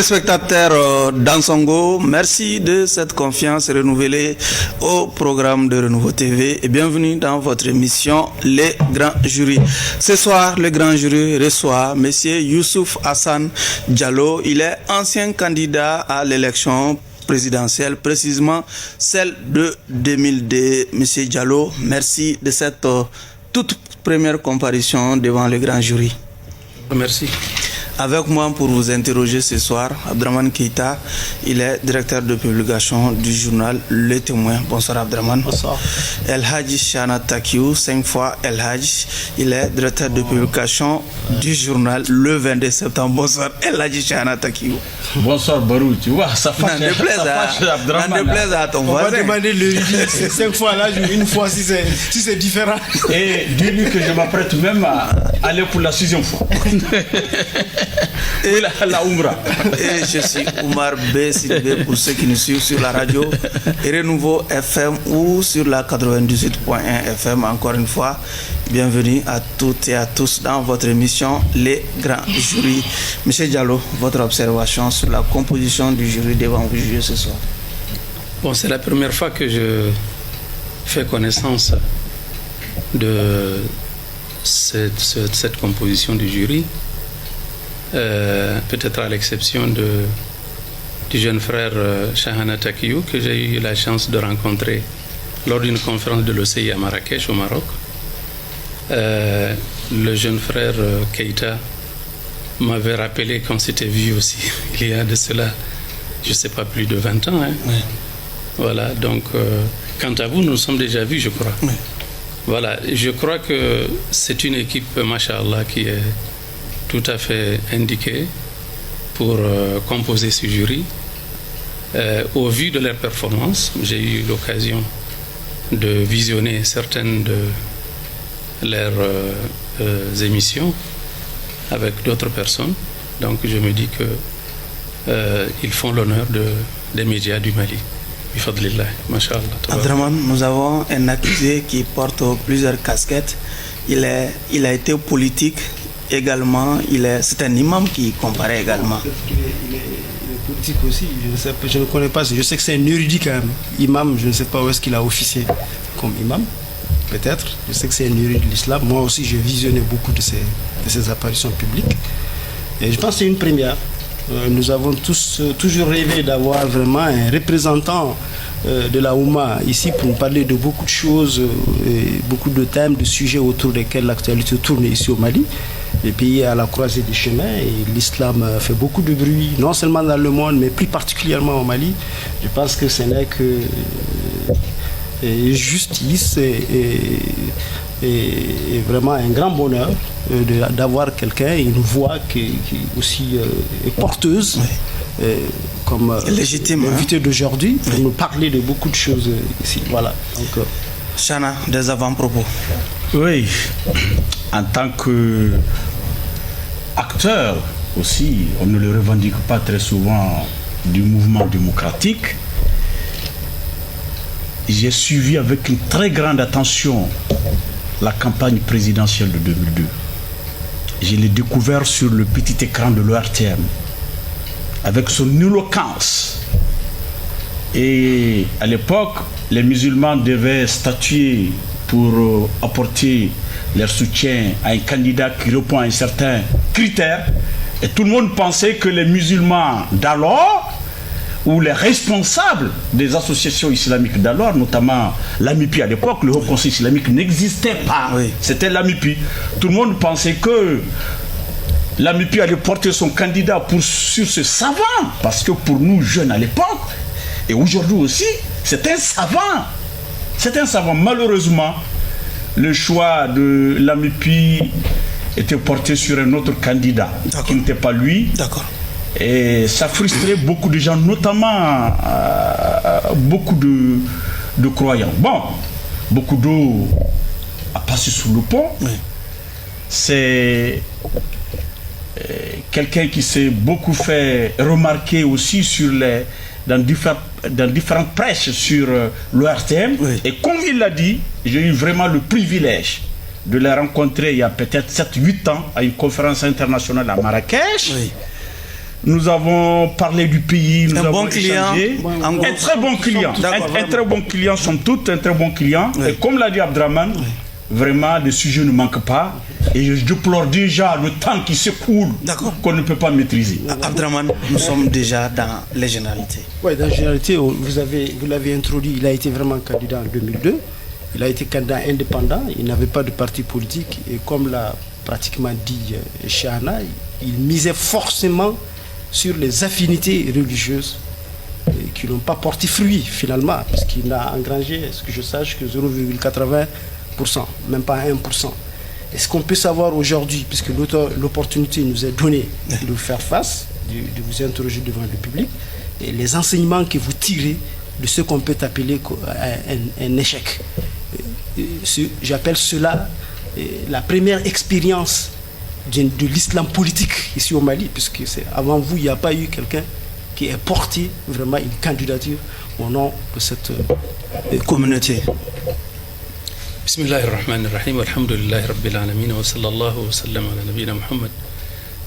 Spectateurs d'Ansongo, merci de cette confiance renouvelée au programme de Renouveau TV et bienvenue dans votre émission Les Grands Jurys. Ce soir, le Grand Jury reçoit M. Youssouf Hassan Diallo. Il est ancien candidat à l'élection présidentielle, précisément celle de 2002. M. Diallo, merci de cette toute première comparution devant le Grand Jury. Merci. Avec moi pour vous interroger ce soir, Abdraman Keita, il est directeur de publication du journal Le Témoin. Bonsoir Abdraman. Bonsoir. El Hadji Chana Takiou, 5 fois El Hadji, il est directeur de publication du journal Le 22 septembre. Bonsoir El Hadji Chana Takiou. Bonsoir Barou, tu vois, ça fâche Abdraman. N'en déplaise à ton voisin. On va demander le 5 fois là, une fois si c'est différent. Et dis-lui que je m'apprête même à aller pour la 6e fois. Et la Oumra. Et je suis Oumar B. Sidibé pour ceux qui nous suivent sur la radio Renouveau FM ou sur la 98.1 FM. Encore une fois, bienvenue à toutes et à tous dans votre émission Les Grands Jurys. Monsieur Diallo, votre observation sur la composition du jury devant vous juger ce soir. Bon, c'est la première fois que je fais connaissance de cette composition du jury. Peut-être à l'exception du jeune frère Chahana Takiou que j'ai eu la chance de rencontrer lors d'une conférence de l'OCI à Marrakech au Maroc. Le jeune frère Keita m'avait rappelé qu'on s'était vu aussi il y a de cela, je ne sais pas, plus de 20 ans. Hein. Oui. Voilà, donc quant à vous, nous nous sommes déjà vus, je crois. Oui. Voilà, je crois que c'est une équipe, Masha'Allah, qui est tout à fait indiqué pour composer ce jury. Au vu de leurs performances, j'ai eu l'occasion de visionner certaines de leurs émissions avec d'autres personnes. Donc je me dis qu'ils font l'honneur des médias du Mali. Bifadlillah, Masha'Allah. Abdraman, nous avons un accusé qui porte plusieurs casquettes. Il a été politique. Également, c'est un imam qui comparaît également. Il est politique aussi, je ne connais pas, je sais que c'est un érudit quand même. Imam, je ne sais pas où est-ce qu'il a officié comme imam, peut-être. Je sais que c'est un érudit de l'islam. Moi aussi, j'ai visionné beaucoup de ces apparitions publiques. Et je pense que c'est une première. Nous avons tous toujours rêvé d'avoir vraiment un représentant de la Oumma ici pour nous parler de beaucoup de choses, beaucoup de thèmes, de sujets autour desquels l'actualité tourne ici au Mali. Le pays est à la croisée des chemins et l'islam fait beaucoup de bruit, non seulement dans le monde, mais plus particulièrement au Mali. Je pense que ce n'est que justice et vraiment un grand bonheur d'avoir quelqu'un, une voix qui aussi est porteuse, comme légitime, l'invité d'aujourd'hui, pour nous parler de beaucoup de choses ici. Voilà. Donc, Chana, des avant-propos. Oui, en tant qu'acteur aussi, on ne le revendique pas très souvent du mouvement démocratique. J'ai suivi avec une très grande attention la campagne présidentielle de 2002. Je l'ai découvert sur le petit écran de l'ORTM avec son éloquence. Et à l'époque, les musulmans devaient statuer pour apporter leur soutien à un candidat qui répond à un certain critère. Et tout le monde pensait que les musulmans d'alors, ou les responsables des associations islamiques d'alors, notamment l'AMIPI à l'époque, le Haut Conseil islamique n'existait pas. Oui. C'était l'AMIPI. Tout le monde pensait que l'AMIPI allait porter son candidat sur ce savant, parce que pour nous jeunes à l'époque, et aujourd'hui aussi, c'est un savant. C'est un savant. Malheureusement, le choix de l'AMIPI était porté sur un autre candidat qui n'était pas lui. D'accord. Et ça frustrait beaucoup de gens, notamment beaucoup de croyants. Bon, beaucoup à passer sous le pont. Oui. C'est quelqu'un qui s'est beaucoup fait remarquer aussi dans différentes prêches sur l'ORTM. Oui. Et comme il l'a dit, j'ai eu vraiment le privilège de les rencontrer il y a peut-être 7-8 ans à une conférence internationale à Marrakech. Oui. Nous avons parlé du pays, nous avons bon client, échangé. Un très bon client, un très bon client, somme toute, un très bon client. Oui. Et comme l'a dit Abdraman, vraiment, les sujets ne manquent pas. Et je déplore déjà le temps qui s'écoule, qu'on ne peut pas maîtriser. Abdraman, nous sommes déjà dans les généralités. Oui, dans la généralité, vous l'avez introduit, il a été vraiment candidat en 2002. Il a été candidat indépendant, il n'avait pas de parti politique. Et comme l'a pratiquement dit Chahana, il misait forcément sur les affinités religieuses qui n'ont pas porté fruit finalement, parce qu'il n'a engrangé, ce que je sache, que 0,80%, même pas 1%. Est-ce qu'on peut savoir aujourd'hui, puisque l'opportunité nous est donnée de vous faire face, de vous interroger devant le public, et les enseignements que vous tirez de ce qu'on peut appeler un échec? J'appelle cela la première expérience de l'islam politique ici au Mali, puisque avant vous, il n'y a pas eu quelqu'un qui ait porté vraiment une candidature au nom de cette communauté. Bismillahirrahmanirrahim, alhamdulillahi rabbil alamin, wa sallallahu wa sallam ala nabina Muhammad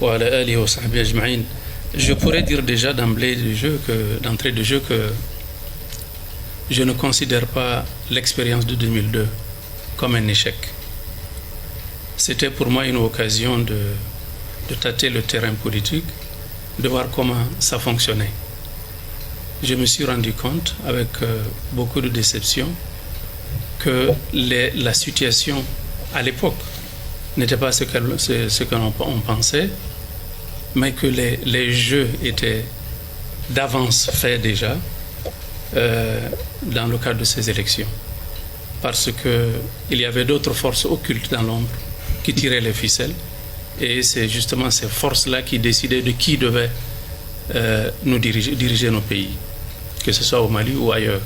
wa ala alihi wa sahbihi ajma'in. Je pourrais dire déjà d'entrée de jeu que je ne considère pas l'expérience de 2002 comme un échec. C'était pour moi une occasion de tâter le terrain politique, de voir comment ça fonctionnait. Je me suis rendu compte, avec beaucoup de déception, que la situation à l'époque n'était pas ce que l'on pensait, mais que les jeux étaient d'avance faits déjà dans le cadre de ces élections. Parce qu'il y avait d'autres forces occultes dans l'ombre qui tiraient les ficelles, et c'est justement ces forces-là qui décidaient de qui devait nous diriger nos pays, que ce soit au Mali ou ailleurs.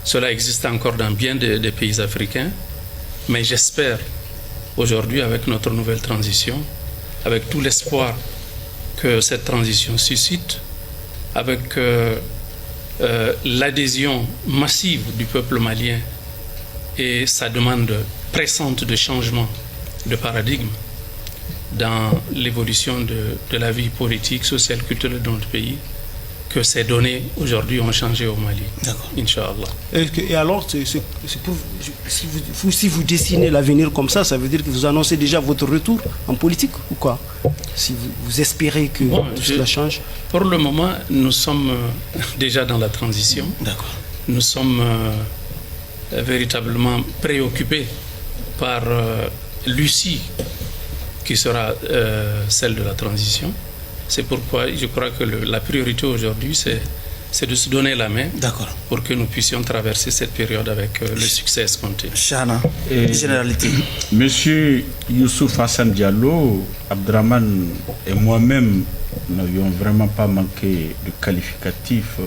Cela existe encore dans bien des pays africains, mais j'espère aujourd'hui, avec notre nouvelle transition, avec tout l'espoir que cette transition suscite, avec l'adhésion massive du peuple malien et sa demande pressante de changement de paradigme dans l'évolution de la vie politique, sociale, culturelle de notre pays, que ces données aujourd'hui ont changé au Mali. D'accord. Inch'Allah. Et alors, si vous dessinez l'avenir comme ça veut dire que vous annoncez déjà votre retour en politique ou quoi? Si vous espérez que cela change? Pour le moment, nous sommes déjà dans la transition. D'accord. Nous sommes véritablement préoccupés par l'issue qui sera celle de la transition. C'est pourquoi je crois que la priorité aujourd'hui, c'est de se donner la main pour que nous puissions traverser cette période avec le succès escompté. Chahana, généralité. Monsieur Youssouf Hassan Diallo, Abdraman et moi-même n'avions vraiment pas manqué de qualificatifs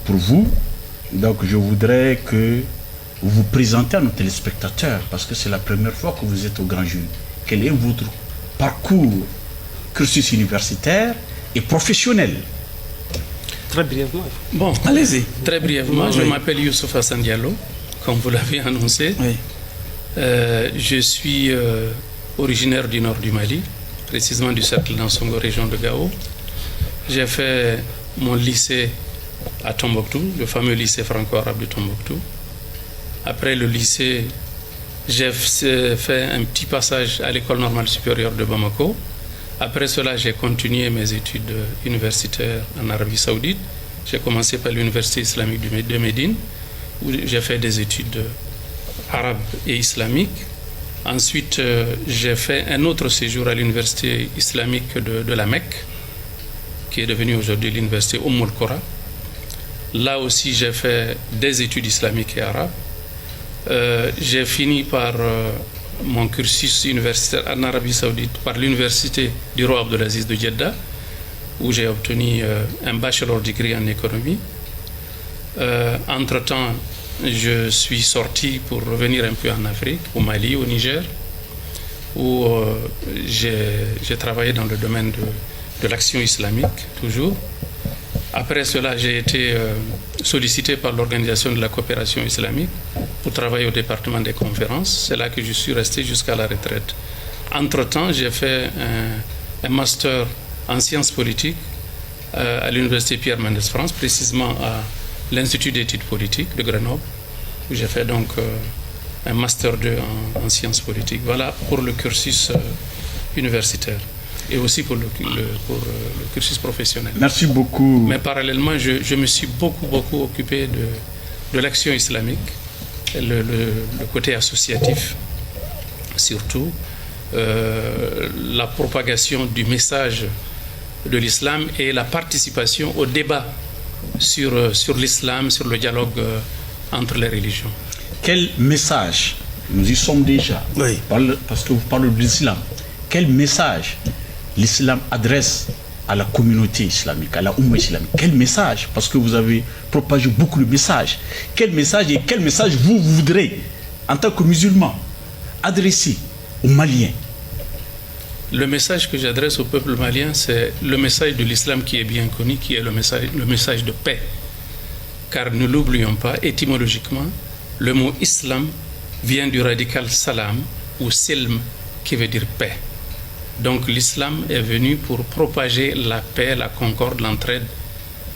pour vous. Donc je voudrais que vous vous présentez à nos téléspectateurs, parce que c'est la première fois que vous êtes au grand jury. Quel est votre parcours, cursus universitaire et professionnel? Très brièvement. Bon, allez-y. Très brièvement, je m'appelle Youssouf Hassan Diallo, comme vous l'avez annoncé. Oui. Je suis originaire du nord du Mali, précisément du cercle d'Ansongo, région de Gao. J'ai fait mon lycée à Tombouctou, le fameux lycée franco-arabe de Tombouctou. Après le lycée, j'ai fait un petit passage à l'école normale supérieure de Bamako. Après cela, j'ai continué mes études universitaires en Arabie Saoudite. J'ai commencé par l'université islamique de Médine, où j'ai fait des études arabes et islamiques. Ensuite, j'ai fait un autre séjour à l'université islamique de la Mecque, qui est devenue aujourd'hui l'université Umm al-Qura. Là aussi, j'ai fait des études islamiques et arabes. J'ai fini par mon cursus universitaire en Arabie Saoudite par l'université du roi Abdelaziz de Jeddah, où j'ai obtenu un bachelor degree en économie. Entre-temps, je suis sorti pour revenir un peu en Afrique, au Mali, au Niger, où j'ai travaillé dans le domaine de l'action islamique, toujours. Après cela, j'ai été sollicité par l'Organisation de la coopération islamique pour travailler au département des conférences. C'est là que je suis resté jusqu'à la retraite. Entre-temps, j'ai fait un master en sciences politiques à l'Université Pierre Mendès France, précisément à l'Institut d'études politiques de Grenoble, où j'ai fait donc un master 2 en sciences politiques. Voilà pour le cursus universitaire et aussi pour le cursus professionnel. Merci beaucoup. Mais parallèlement, je me suis beaucoup occupé de l'action islamique, le côté associatif surtout, la propagation du message de l'islam et la participation au débat sur l'islam, sur le dialogue entre les religions. Quel message, nous y sommes déjà, oui, parce que vous parlez de l'islam, quel message l'islam adresse à la communauté islamique, à la Oumma islamique? Quel message? Parce que vous avez propagé beaucoup de messages. Quel message et quel message vous voudrez, en tant que musulman, adresser aux Maliens? Le message que j'adresse au peuple malien, c'est le message de l'islam qui est bien connu, qui est le message de paix. Car ne l'oublions pas, étymologiquement, le mot islam vient du radical salam ou silm, qui veut dire paix. Donc l'islam est venu pour propager la paix, la concorde, l'entraide,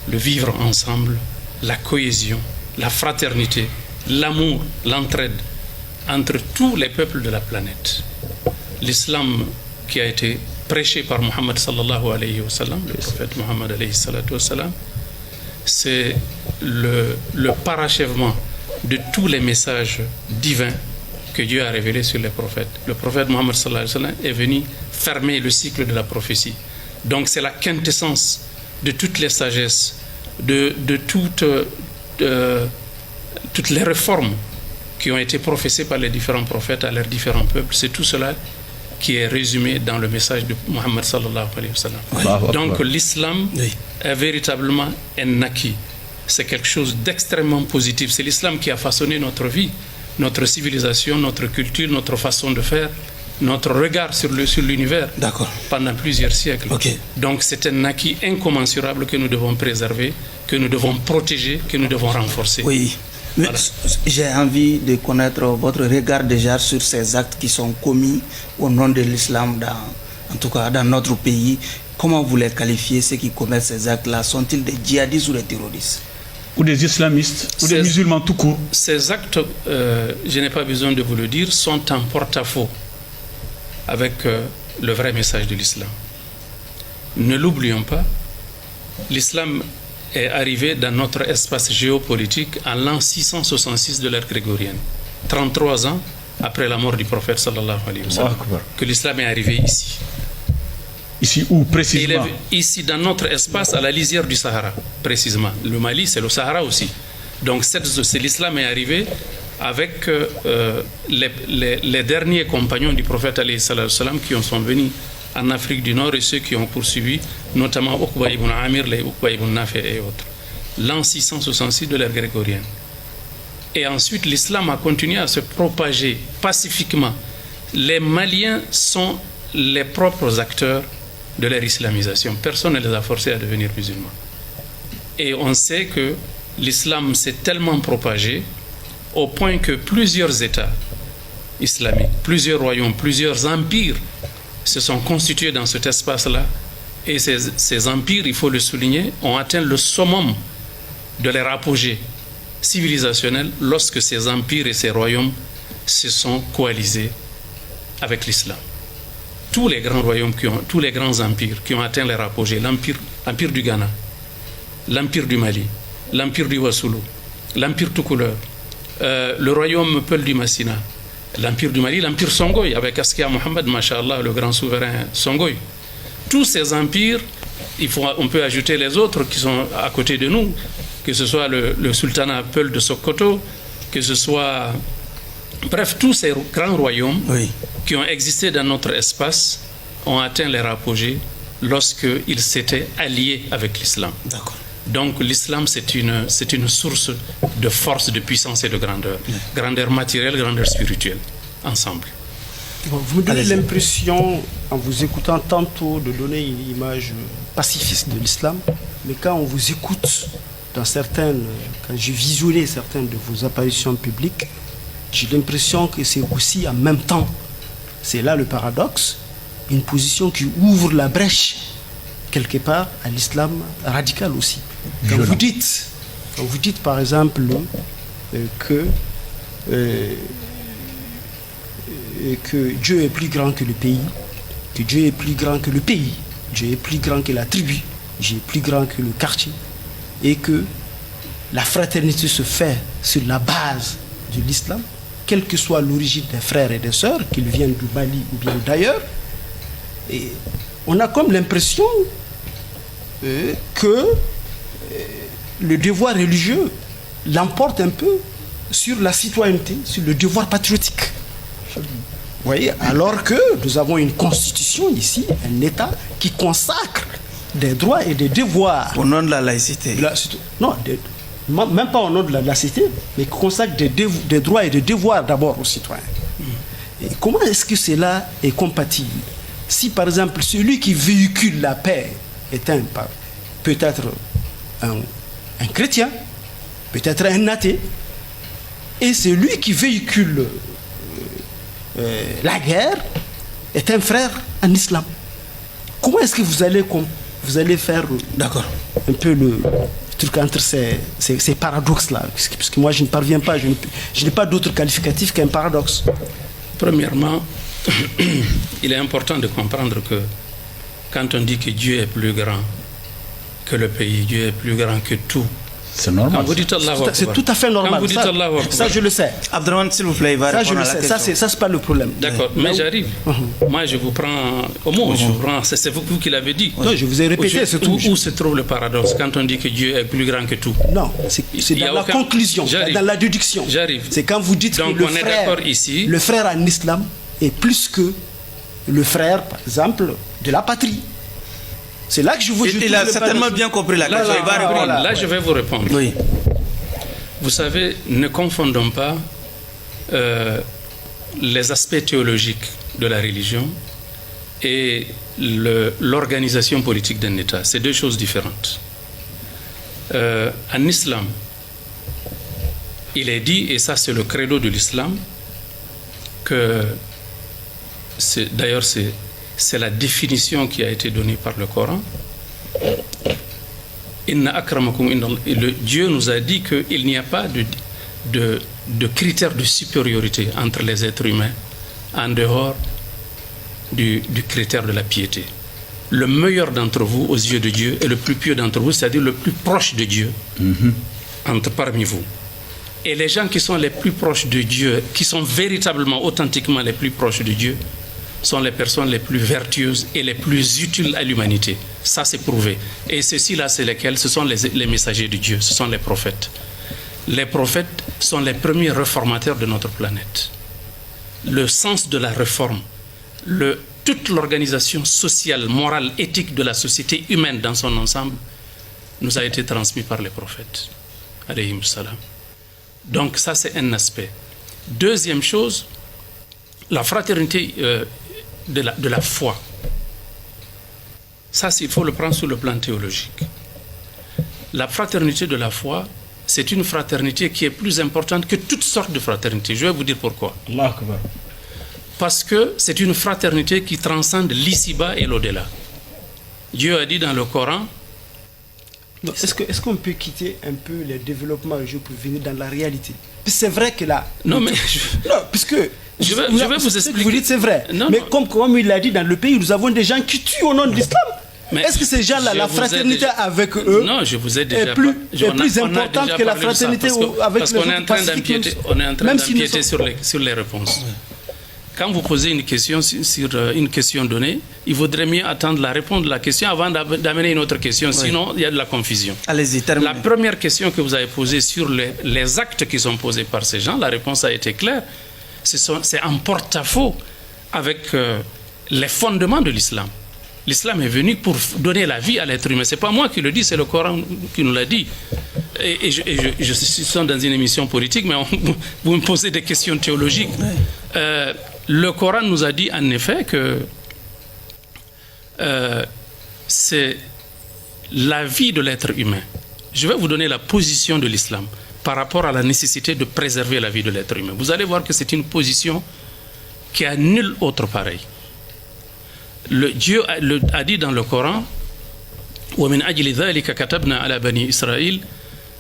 le vivre ensemble, la cohésion, la fraternité, l'amour, l'entraide entre tous les peuples de la planète. L'islam qui a été prêché par Mohammed sallallahu alayhi wa sallam, le prophète Mohammed alayhi salatu wa sallam, c'est le parachèvement de tous les messages divins que Dieu a révélés sur les prophètes. Le prophète Mohammed sallallahu alayhi wa sallam est venu fermer le cycle de la prophétie. Donc c'est la quintessence de toutes les sagesses, de toutes les réformes qui ont été professées par les différents prophètes à leurs différents peuples. C'est tout cela qui est résumé dans le message de Mohammed sallallahu alayhi wa sallam. Oui. Donc l'islam est véritablement un acquis. C'est quelque chose d'extrêmement positif. C'est l'islam qui a façonné notre vie, notre civilisation, notre culture, notre façon de faire, notre regard sur l'univers pendant plusieurs siècles. Okay. Donc c'est un acquis incommensurable que nous devons préserver, que nous devons protéger, que nous devons renforcer. Oui. Mais voilà. J'ai envie de connaître votre regard déjà sur ces actes qui sont commis au nom de l'islam, en tout cas dans notre pays. Comment vous les qualifiez, ceux qui commettent ces actes-là? Sont-ils des djihadistes ou des terroristes? Ou des islamistes, ou des musulmans tout court? Ces actes, je n'ai pas besoin de vous le dire, sont en porte-à-faux avec le vrai message de l'islam. Ne l'oublions pas, l'islam est arrivé dans notre espace géopolitique en l'an 666 de l'ère grégorienne, 33 ans après la mort du prophète sallallahu alayhi wa sallam, que l'islam est arrivé ici. Ici où précisément? Ici dans notre espace à la lisière du Sahara, précisément. Le Mali, c'est le Sahara aussi. Donc l'islam est arrivé avec les derniers compagnons du prophète alayhi salam qui sont venus en Afrique du Nord et ceux qui ont poursuivi, notamment Uqba ibn Amir, les Uqba ibn Nafi et autres. L'an 666 de l'ère grégorienne. Et ensuite, l'islam a continué à se propager pacifiquement. Les Maliens sont les propres acteurs de leur islamisation. Personne ne les a forcés à devenir musulmans. Et on sait que l'islam s'est tellement propagé au point que plusieurs États islamiques, plusieurs royaumes, plusieurs empires se sont constitués dans cet espace-là. Et ces empires, il faut le souligner, ont atteint le summum de leur apogée civilisationnelle lorsque ces empires et ces royaumes se sont coalisés avec l'islam. Tous les grands royaumes, tous les grands empires qui ont atteint leur apogée, l'empire du Ghana, l'empire du Mali, l'empire du Wassoulou, l'empire tout couleur, le royaume Peul du Massina, l'empire du Mali, l'empire Songhai, avec Askia Mohammed, Masha'Allah, le grand souverain Songhai. Tous ces empires, on peut ajouter les autres qui sont à côté de nous, que ce soit le sultanat Peul de Sokoto, que ce soit... Bref, tous ces grands royaumes qui ont existé dans notre espace ont atteint leur apogée lorsqu'ils s'étaient alliés avec l'islam. D'accord. Donc l'islam, c'est une source de force, de puissance et de grandeur. Grandeur matérielle, grandeur spirituelle, ensemble. Vous me donnez l'impression, en vous écoutant tantôt, de donner une image pacifiste de l'islam, mais quand on vous écoute, quand j'ai visionné certaines de vos apparitions publiques, j'ai l'impression que c'est aussi en même temps, c'est là le paradoxe, une position qui ouvre la brèche quelque part à l'islam radical aussi. Quand vous dites par exemple que Dieu est plus grand que le pays, que Dieu est plus grand que le pays, Dieu est plus grand que la tribu, Dieu est plus grand que le quartier, et que la fraternité se fait sur la base de l'islam, quelle que soit l'origine des frères et des sœurs, qu'ils viennent du Mali ou bien d'ailleurs. Et on a comme l'impression que le devoir religieux l'emporte un peu sur la citoyenneté, sur le devoir patriotique. Vous voyez, alors que nous avons une constitution ici, un État qui consacre des droits et des devoirs. Au nom de la laïcité. Non, même pas au nom de la laïcité, mais qui consacre des droits et des devoirs d'abord aux citoyens. Et comment est-ce que cela est compatible? Si par exemple celui qui véhicule la paix est peut-être un chrétien, peut-être un athée, et celui qui véhicule la guerre est un frère en islam. Comment est-ce que vous allez faire un peu le truc entre ces paradoxes-là? Parce que moi je ne parviens pas, je n'ai pas d'autre qualificatif qu'un paradoxe. Premièrement, il est important de comprendre que quand on dit que Dieu est plus grand que le pays, Dieu est plus grand que tout. C'est normal. C'est tout à fait normal. Quand vous dites ça je le sais. Abdraman, s'il vous plaît, il va répondre à la question. Ça, c'est pas le problème. D'accord, mais j'arrive. Moi, je vous prends au mot. C'est vous qui l'avez dit. Non, je vous ai répété. Où se trouve le paradoxe quand on dit que Dieu est plus grand que tout? Non, c'est dans la conclusion, dans la déduction. J'arrive. C'est quand vous dites donc, que le frère en islam est plus que le frère, par exemple, de la patrie. C'est là que je vous... Il a certainement bien compris la question. Là, je vais vous répondre. Oui. Vous savez, ne confondons pas les aspects théologiques de la religion et l'organisation politique d'un État. C'est deux choses différentes. En islam, il est dit, et ça c'est le credo de l'islam, que d'ailleurs c'est la définition qui a été donnée par le Coran. Dieu nous a dit qu'il n'y a pas de critère de supériorité entre les êtres humains en dehors du critère de la piété. Le meilleur d'entre vous aux yeux de Dieu est le plus pieux d'entre vous, c'est-à-dire le plus proche de Dieu parmi vous. Et les gens qui sont les plus proches de Dieu, qui sont véritablement, authentiquement les plus proches de Dieu, sont les personnes les plus vertueuses et les plus utiles à l'humanité. Ça, c'est prouvé. Et ceux-ci-là, c'est lesquels? Ce sont les messagers de Dieu, ce sont les prophètes. Les prophètes sont les premiers réformateurs de notre planète. Le sens de la réforme, toute l'organisation sociale, morale, éthique de la société humaine dans son ensemble nous a été transmis par les prophètes. Alayhim salam. Donc ça, c'est un aspect. Deuxième chose, la fraternité de la foi. Ça, il faut le prendre sur le plan théologique. La fraternité de la foi, c'est une fraternité qui est plus importante que toutes sortes de fraternités. Je vais vous dire pourquoi. Parce que c'est une fraternité qui transcende l'ici-bas et l'au-delà. Dieu a dit dans le Coran... Est-ce qu'on peut quitter un peu les développements religieux pour venir dans la réalité? C'est vrai que là... Non, mais... Non, puisque... Je vais vous expliquer. Ce que vous dites, c'est vrai. Non, mais non. Comme il l'a dit, dans le pays, nous avons des gens qui tuent au nom de l'islam. Est-ce que ces gens-là, la fraternité avec eux, non, je vous ai déjà est plus importante que la fraternité avec parce qu'on est en train d'empiéter sur les réponses. Quand vous posez une question sur une question donnée, il vaudrait mieux attendre la réponse de la question avant d'amener une autre question, sinon il y a de la confusion. Allez-y, terminez. La première question que vous avez posée sur les actes qui sont posés par ces gens, la réponse a été claire. C'est en porte-à-faux avec les fondements de l'islam. L'islam est venu pour donner la vie à l'être humain. Ce n'est pas moi qui le dis, c'est le Coran qui nous l'a dit. Et je suis dans une émission politique, mais vous me posez des questions théologiques. Le Coran nous a dit en effet que c'est la vie de l'être humain. Je vais vous donner la position de l'islam par rapport à la nécessité de préserver la vie de l'être humain. Vous allez voir que c'est une position qui a nul autre pareil. Dieu a dit dans le Coran وَمِنْ أَجْلِ ذَلِكَ كَتَبْنَا عَلَى بَنِي إِسْرَائِيلَ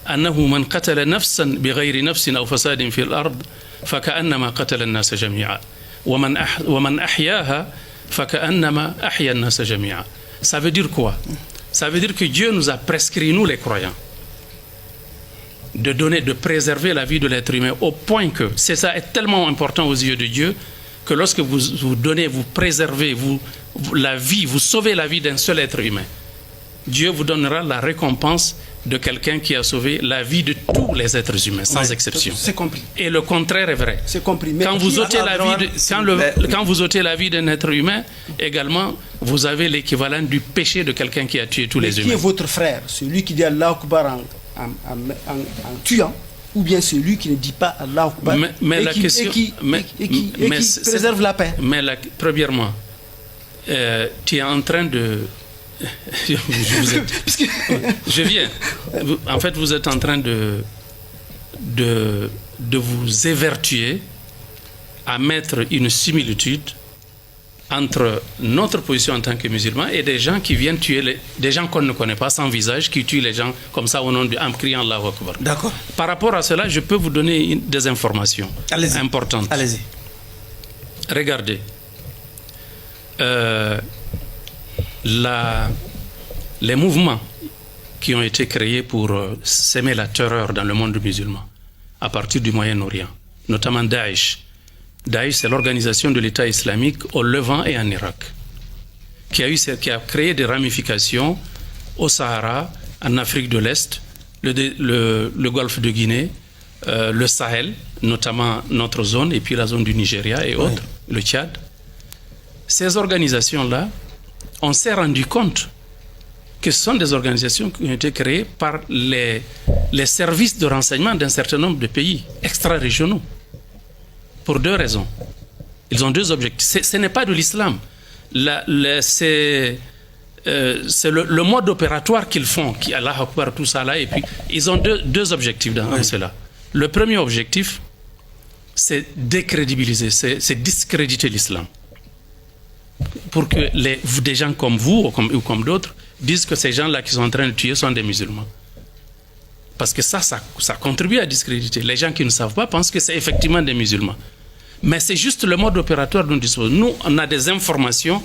أَنَّهُ مَنْ قَتَلَ نَفْسًا بِغَيْرِ نَفْسٍ أَوْ فَسَادٍ فِي الْأَرْضِ فَكَأَنَّمَا قَتَلَ النَّاسَ جَمِيعًا وَمَنْ أَحْيَاهَا فَكَأَنَّمَا أَحْيَا النَّاسَ جَمِيعًا. Ça veut dire quoi? Ça veut dire que Dieu nous a prescrit, nous les croyants, de préserver la vie de l'être humain au point que ça est tellement important aux yeux de Dieu que lorsque vous donnez, vous préservez la vie, vous sauvez la vie d'un seul être humain, Dieu vous donnera la récompense de quelqu'un qui a sauvé la vie de tous les êtres humains, sans exception. C'est compris. Et le contraire est vrai. C'est compris. Mais quand vous ôtez la vie d'un être humain, également, vous avez l'équivalent du péché de quelqu'un qui a tué tous les humains. Qui est votre frère? Celui qui dit Allah Akbar en tuant, ou bien celui qui ne dit pas Allah Akbar et qui préserve la paix? Mais premièrement, tu es en train de... je viens. En fait, vous êtes en train de vous évertuer à mettre une similitude entre notre position en tant que musulmans et des gens qui viennent tuer des gens qu'on ne connaît pas, sans visage, qui tuent les gens comme ça en criant Allahu Akbar. D'accord. Par rapport à cela, je peux vous donner des informations importantes. Allez-y. Regardez. Les mouvements qui ont été créés pour s'aimer la terreur dans le monde musulman à partir du Moyen-Orient, notamment Daesh. Daesh, c'est l'organisation de l'État islamique au Levant et en Irak, qui a créé des ramifications au Sahara, en Afrique de l'Est, le golfe de Guinée, le Sahel, notamment notre zone, et puis la zone du Nigeria et autres, le Tchad. Ces organisations-là, on s'est rendu compte que ce sont des organisations qui ont été créées par les services de renseignement d'un certain nombre de pays extra-régionaux. Pour deux raisons. Ils ont deux objectifs. Ce n'est pas de l'islam. C'est le mode opératoire qu'ils font, qui Allah Akbar, tout ça là, et puis ils ont deux objectifs dans cela. Le premier objectif, c'est décrédibiliser, c'est discréditer l'islam. Pour que des gens comme vous ou comme d'autres disent que ces gens-là qui sont en train de tuer sont des musulmans. Parce que ça contribue à discréditer. Les gens qui ne savent pas pensent que c'est effectivement des musulmans. Mais c'est juste le mode opératoire dont nous disposons. Nous, on a des informations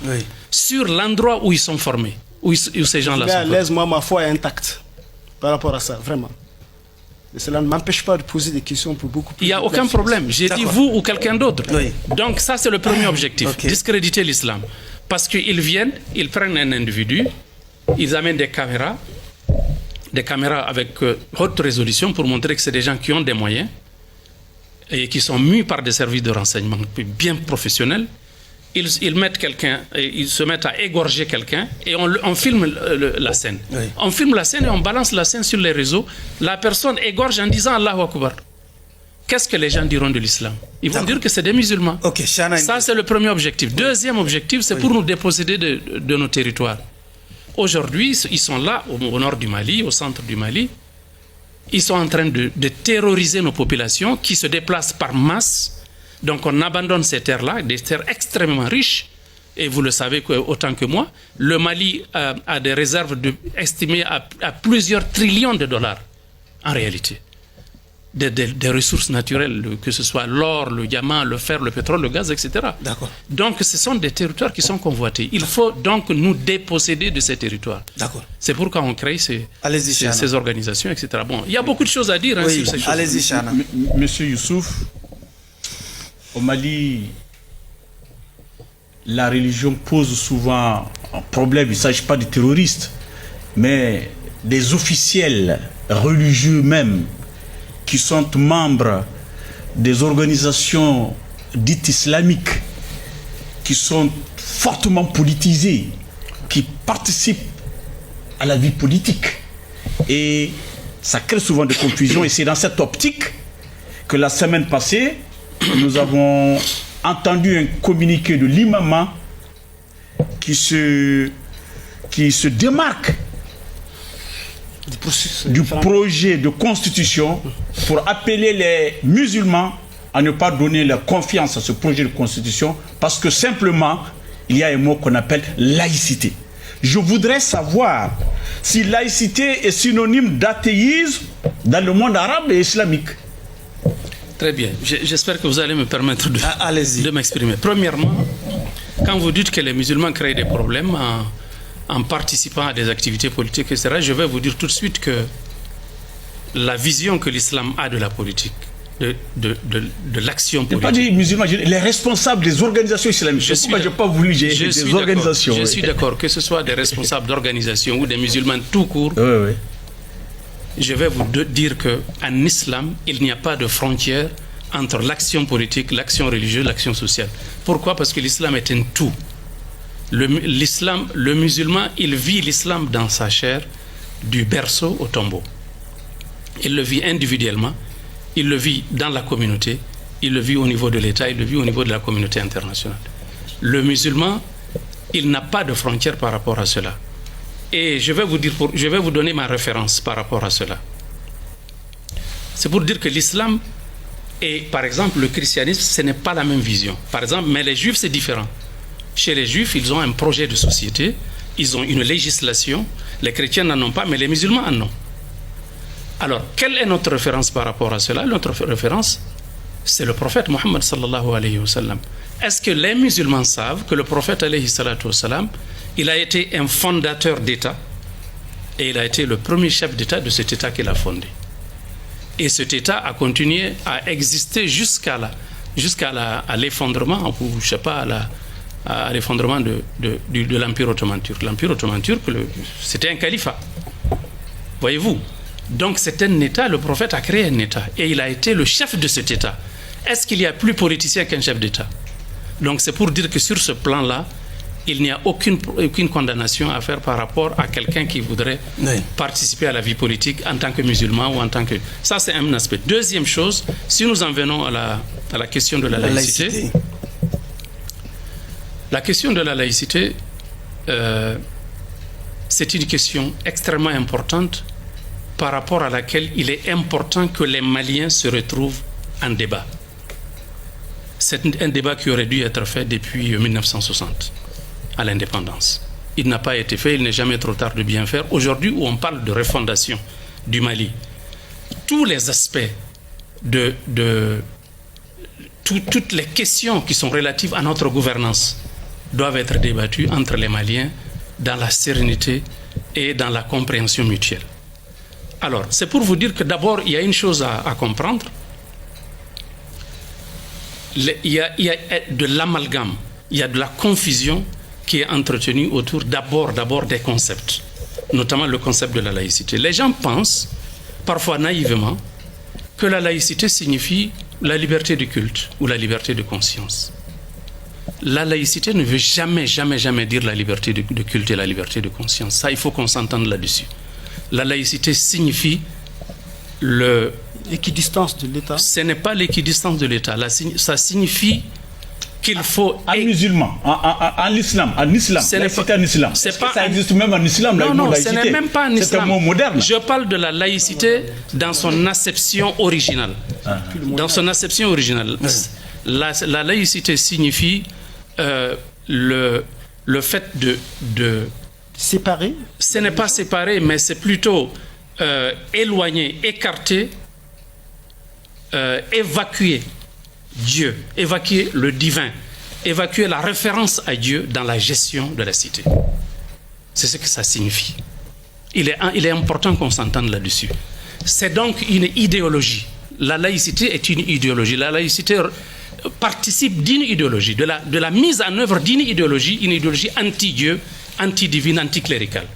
sur l'endroit où ils sont formés, où ces gens-là sont formés. Moi, ma foi est intacte par rapport à ça, vraiment. Et cela ne m'empêche pas de poser des questions pour beaucoup plus. Il n'y a aucun problème. J'ai dit vous ou quelqu'un d'autre. Donc ça, c'est le premier objectif. Discréditer l'islam. Parce qu'ils viennent, ils prennent un individu, ils amènent des caméras avec haute résolution pour montrer que c'est des gens qui ont des moyens et qui sont mus par des services de renseignement bien professionnels. Ils mettent quelqu'un, ils se mettent à égorger quelqu'un et on filme la scène. On filme la scène et on balance la scène sur les réseaux. La personne égorge en disant Allahu Akbar. Qu'est-ce que les gens diront de l'islam? Ils vont dire que c'est des musulmans. Ça, c'est le premier objectif. Deuxième objectif, c'est pour nous déposséder de nos territoires. Aujourd'hui, ils sont là, au nord du Mali, au centre du Mali. Ils sont en train de terroriser nos populations qui se déplacent par masse. Donc on abandonne ces terres-là, des terres extrêmement riches. Et vous le savez autant que moi, le Mali a des réserves estimées à plusieurs trillions de dollars, en réalité. Des ressources naturelles, que ce soit l'or, le diamant, le fer, le pétrole, le gaz, etc. D'accord. Donc ce sont des territoires qui sont convoités. Il faut donc nous déposséder de ces territoires. D'accord. C'est pourquoi on crée ces organisations, etc. Bon, il y a beaucoup de choses à dire sur ces choses. Allez-y, Chana. Monsieur Youssouf, au Mali, la religion pose souvent un problème. Il ne s'agit pas de terroristes, mais des officiels religieux même, qui sont membres des organisations dites islamiques, qui sont fortement politisées, qui participent à la vie politique. Et ça crée souvent des confusions. Et c'est dans cette optique que la semaine passée, nous avons entendu un communiqué de l'imam qui se démarque du projet de constitution pour appeler les musulmans à ne pas donner leur confiance à ce projet de constitution parce que simplement, il y a un mot qu'on appelle laïcité. Je voudrais savoir si laïcité est synonyme d'athéisme dans le monde arabe et islamique. Très bien. J'espère que vous allez me permettre de m'exprimer. Premièrement, quand vous dites que les musulmans créent des problèmes en participant à des activités politiques, etc., je vais vous dire tout de suite que la vision que l'islam a de la politique, de l'action politique... Je n'ai pas dit musulmans, les responsables des organisations islamiques. Je n'ai pas voulu dire des organisations. Je suis d'accord, que ce soit des responsables d'organisations ou des musulmans tout court, oui. Je vais vous dire qu'en islam, il n'y a pas de frontière entre l'action politique, l'action religieuse, l'action sociale. Pourquoi? Parce que l'islam est un tout. Le musulman, il vit l'islam dans sa chair, du berceau au tombeau. Il le vit individuellement, il le vit dans la communauté, il le vit au niveau de l'État, il le vit au niveau de la communauté internationale. Le musulman, il n'a pas de frontière par rapport à cela. Et je vais vous donner ma référence par rapport à cela. C'est pour dire que l'islam et, par exemple, le christianisme, ce n'est pas la même vision. Par exemple, mais les juifs, c'est différent. Chez les juifs, ils ont un projet de société, ils ont une législation, les chrétiens n'en ont pas, mais les musulmans en ont. Alors, quelle est notre référence par rapport à cela? Notre référence, c'est le prophète Mohammed sallallahu alayhi wa sallam. Est-ce que les musulmans savent que le prophète alayhi salatu wa sallam, il a été un fondateur d'État et il a été le premier chef d'État de cet État qu'il a fondé. Et cet État a continué à exister jusqu'à l'effondrement, ou je sais pas, à l'effondrement de l'Empire ottoman turc. L'Empire ottoman turc, c'était un califat. Voyez-vous? Donc c'est un État, le prophète a créé un État et il a été le chef de cet État. Est-ce qu'il y a plus politicien qu'un chef d'État? Donc c'est pour dire que sur ce plan-là, il n'y a aucune condamnation à faire par rapport à quelqu'un qui voudrait participer à la vie politique en tant que musulman ou en tant que... Ça, c'est un aspect. Deuxième chose, si nous en venons à la question de la laïcité. La question de la laïcité, c'est une question extrêmement importante par rapport à laquelle il est important que les Maliens se retrouvent en débat. C'est un débat qui aurait dû être fait depuis 1960. À l'indépendance. Il n'a pas été fait, il n'est jamais trop tard de bien faire. Aujourd'hui, où on parle de refondation du Mali, tous les aspects toutes les questions qui sont relatives à notre gouvernance doivent être débattues entre les Maliens dans la sérénité et dans la compréhension mutuelle. Alors, c'est pour vous dire que d'abord, il y a une chose à comprendre. Il y a de l'amalgame, il y a de la confusion qui est entretenu autour d'abord des concepts, notamment le concept de la laïcité. Les gens pensent, parfois naïvement, que la laïcité signifie la liberté de culte ou la liberté de conscience. La laïcité ne veut jamais dire la liberté de culte et la liberté de conscience. Ça, il faut qu'on s'entende là-dessus. La laïcité signifie l'équidistance de l'État. Ce n'est pas l'équidistance de l'État. Ça signifie qu'il faut... En musulman, en islam, laïcité en islam. Ça existe même en islam, non, ce n'est même pas en islam. C'est un mot moderne. Je parle de la laïcité dans son acception originale. Dans son acception originale. La laïcité signifie le fait de... Séparer? Ce n'est pas séparer, mais c'est plutôt éloigner, écarter, évacuer Dieu, évacuer le divin, évacuer la référence à Dieu dans la gestion de la cité. C'est ce que ça signifie. Il est important qu'on s'entende là-dessus. C'est donc une idéologie. La laïcité est une idéologie. La laïcité participe d'une idéologie, de la mise en œuvre d'une idéologie, une idéologie anti-Dieu, anti-divine, anti-cléricale.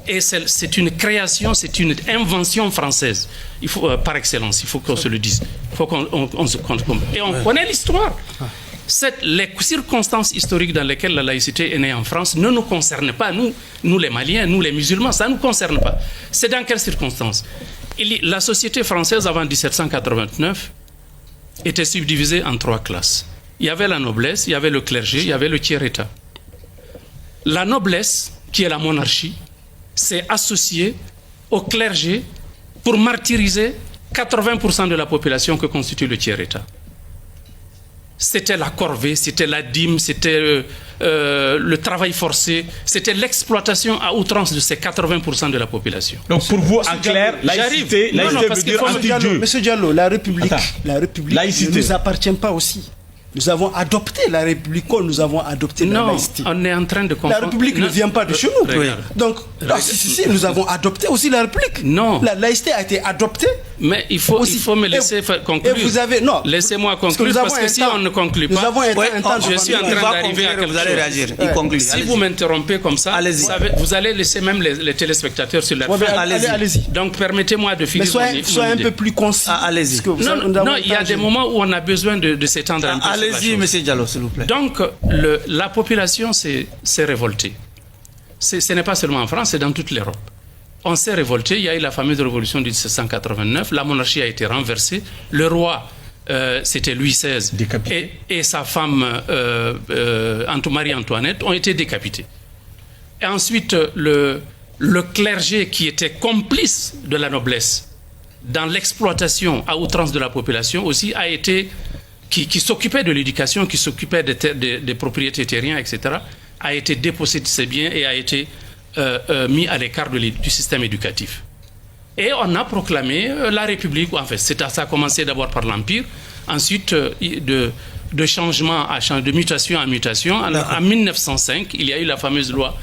Et c'est une création, c'est une invention française. Il faut, par excellence, il faut qu'on se le dise. Il faut qu'on se compte. Et on connaît l'histoire. Les circonstances historiques dans lesquelles la laïcité est née en France ne nous concernent pas, nous les Maliens, nous les musulmans, ça ne nous concerne pas. C'est dans quelles circonstances? La société française avant 1789 était subdivisée en 3 classes. Il y avait la noblesse, il y avait le clergé, il y avait le tiers-état. La noblesse, qui est la monarchie, s'est associée au clergé pour martyriser 80% de la population que constitue le tiers-état. C'était la corvée, c'était la dîme, c'était le travail forcé, c'était l'exploitation à outrance de ces 80% de la population. Donc pour vous, en clair, laïcité veut dire anti-Dieu. Monsieur Diallo, la République laïcité ne nous appartient pas aussi. Nous avons adopté la République comme nous avons adopté la laïcité. On est en train de comprendre. La République ne vient pas de chez nous. Donc, si, nous avons adopté aussi la République. Non. La laïcité a été adoptée. Mais il faut me laisser conclure. Et vous avez, non. Laissez-moi conclure parce que si on ne conclut pas, je suis en train d'arriver à quelque chose. Vous allez réagir. Il conclut. Si vous m'interrompez comme ça, vous allez laisser même les téléspectateurs sur leur fin. Allez-y. Donc permettez-moi de finir mon idée. Soyez un peu plus concis. Allez-y. Non, il y a des moments où on a besoin de s'étendre un peu. Allez-y, monsieur Diallo, s'il vous plaît. Donc, la population s'est révoltée. Ce n'est pas seulement en France, c'est dans toute l'Europe. On s'est révolté, il y a eu la fameuse révolution de 1789, la monarchie a été renversée, le roi, c'était Louis XVI, et sa femme, Marie-Antoinette, ont été décapités. Et ensuite, le clergé qui était complice de la noblesse dans l'exploitation à outrance de la population aussi a été... Qui s'occupait de l'éducation, qui s'occupait des propriétés terriens, etc., a été dépossédé de ses biens et a été mis à l'écart du système éducatif. Et on a proclamé la République. En fait, ça a commencé d'abord par l'Empire, ensuite de changement de mutation en mutation. En 1905, il y a eu la fameuse loi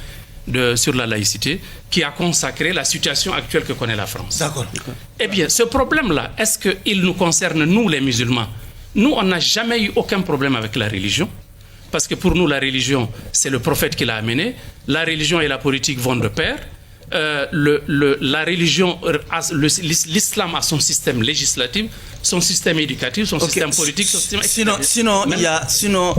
sur la laïcité qui a consacré la situation actuelle que connaît la France. D'accord. Eh bien, ce problème-là, est-ce qu'il nous concerne, nous les musulmans? Nous, on n'a jamais eu aucun problème avec la religion, parce que pour nous, la religion, c'est le prophète qui l'a amené. La religion et la politique vont de pair. La religion, l'islam a son système législatif, son système éducatif, son système politique, son système... Sinon,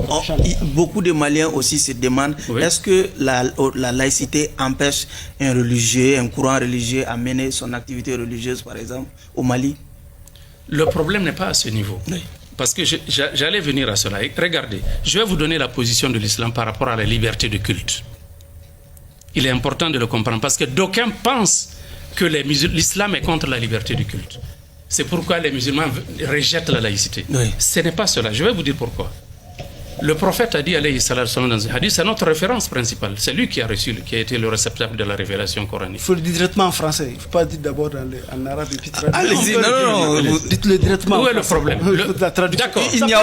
beaucoup de Maliens aussi se demandent, est-ce que la laïcité empêche un courant religieux à mener son activité religieuse, par exemple, au Mali? Le problème n'est pas à ce niveau. Oui. Parce que j'allais venir à cela. Regardez, je vais vous donner la position de l'islam par rapport à la liberté de culte. Il est important de le comprendre parce que d'aucuns pensent que l'islam est contre la liberté de culte. C'est pourquoi les musulmans rejettent la laïcité. Oui. Ce n'est pas cela. Je vais vous dire pourquoi. Le prophète a dit, alayhi salatu salam, dans un hadith, c'est notre référence principale. C'est lui qui a été le réceptacle de la révélation coranique. Il faut le dire directement en français. Il ne faut pas dire d'abord en arabe et puis traduire. Allez-y, non. Dites-le directement. Où est le problème? La traduction. D'accord. Il n'y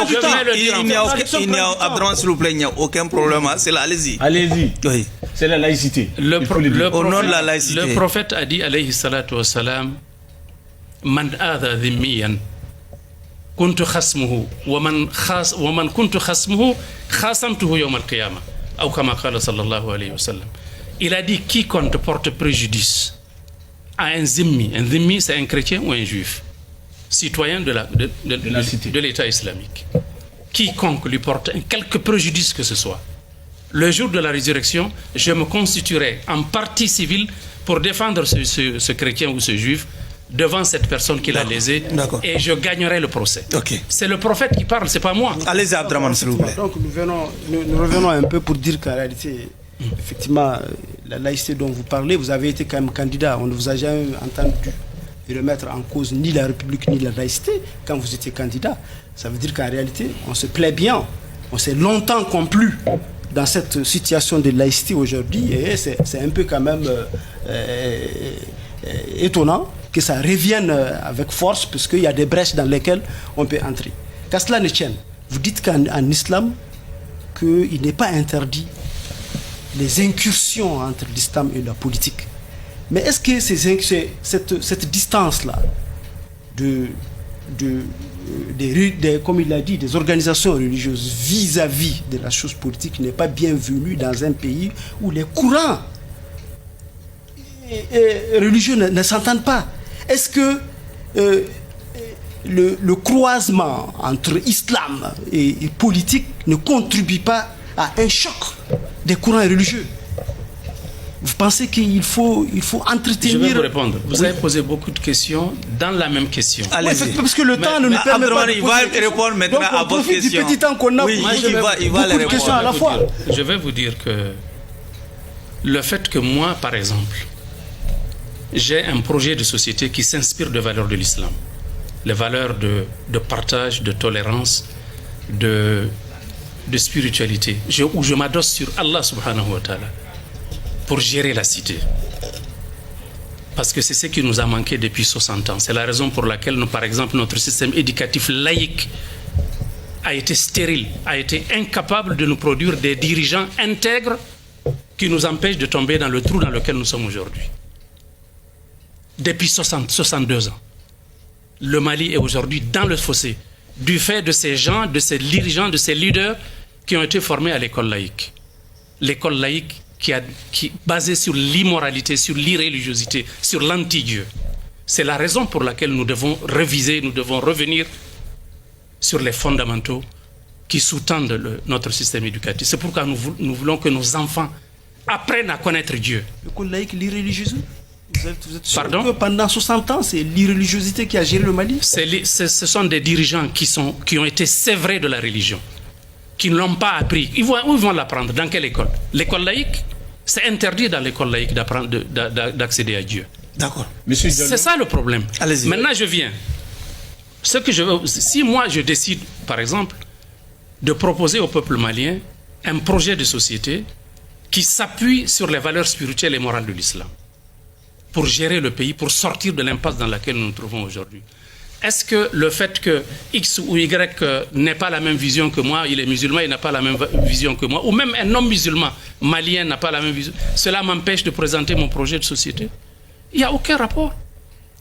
a aucun problème. C'est là, allez-y. Allez-y. Oui. C'est la laïcité. Au nom de la laïcité. Le prophète a dit, alayhi salatu salam, man adha dhimmiyan. كنت خصمه ومن كنت خصمه خاصمته يوم القيامة أو كما قال صلى الله عليه وسلم. Il a dit quiconque porte préjudice à un zimmi c'est un chrétien ou un juif citoyen de l'État islamique, quiconque lui porte quelque préjudice que ce soit, le jour de la résurrection, je me constituerai en partie civile pour défendre ce chrétien ou ce juif devant cette personne qui l'a lésé, et je gagnerai le procès. C'est le prophète qui parle, c'est pas moi. Allez-y, Abdraman, s'il vous plaît. Donc nous revenons un peu pour dire qu'en réalité, effectivement, la laïcité dont vous parlez, vous avez été quand même candidat. On ne vous a jamais entendu remettre en cause ni la République ni la laïcité quand vous étiez candidat. Ça veut dire qu'en réalité, on se plaît bien. On s'est longtemps complu dans cette situation de laïcité aujourd'hui, et c'est un peu quand même étonnant que ça revienne avec force, puisqu'il y a des brèches dans lesquelles on peut entrer. Qu'à cela ne tienne, vous dites qu'en islam, qu'il n'est pas interdit les incursions entre l'islam et la politique. Mais est-ce que cette distance-là comme il l'a dit, des organisations religieuses vis-à-vis de la chose politique n'est pas bienvenue dans un pays où les courants religieux ne s'entendent pas? Est-ce que le croisement entre islam et politique ne contribue pas à un choc des courants religieux. Vous pensez qu'il faut entretenir... Je vais vous répondre. Vous avez posé beaucoup de questions dans la même question. Allez-y. Parce que le temps ne nous permet pas de il va répondre maintenant donc, à votre question. Du petit temps qu'on a, oui, il va beaucoup de questions à la fois. Je vais vous dire que le fait que moi, par exemple, j'ai un projet de société qui s'inspire des valeurs de l'islam, les valeurs de partage, de tolérance, de spiritualité, où je m'adosse sur Allah subhanahu wa ta'ala pour gérer la cité. Parce que c'est ce qui nous a manqué depuis 60 ans. C'est la raison pour laquelle, par exemple, notre système éducatif laïque a été stérile, a été incapable de nous produire des dirigeants intègres qui nous empêchent de tomber dans le trou dans lequel nous sommes aujourd'hui. Depuis 62 ans. Le Mali est aujourd'hui dans le fossé du fait de ces gens, de ces dirigeants, de ces leaders qui ont été formés à l'école laïque. L'école laïque qui basée sur l'immoralité, sur l'irréligiosité, sur l'anti-Dieu. C'est la raison pour laquelle nous devons réviser, nous devons revenir sur les fondamentaux qui sous-tendent notre système éducatif. C'est pourquoi nous voulons que nos enfants apprennent à connaître Dieu. L'école laïque, l'irréligiosité. Vous êtes sûr Pardon? que pendant 60 ans, c'est l'irréligiosité qui a géré le Mali? Ce sont des dirigeants qui ont été sévrés de la religion, qui ne l'ont pas appris. Où ils vont l'apprendre? Dans quelle école? L'école laïque? C'est interdit dans l'école laïque d'accéder à Dieu. D'accord. C'est ça le problème. Allez-y. Maintenant, je viens. Si moi, je décide, par exemple, de proposer au peuple malien un projet de société qui s'appuie sur les valeurs spirituelles et morales de l'islam, pour gérer le pays, pour sortir de l'impasse dans laquelle nous nous trouvons aujourd'hui. Est-ce que le fait que X ou Y n'ait pas la même vision que moi, il est musulman, il n'a pas la même vision que moi, ou même un homme musulman malien n'a pas la même vision, cela m'empêche de présenter mon projet de société? Il n'y a aucun rapport.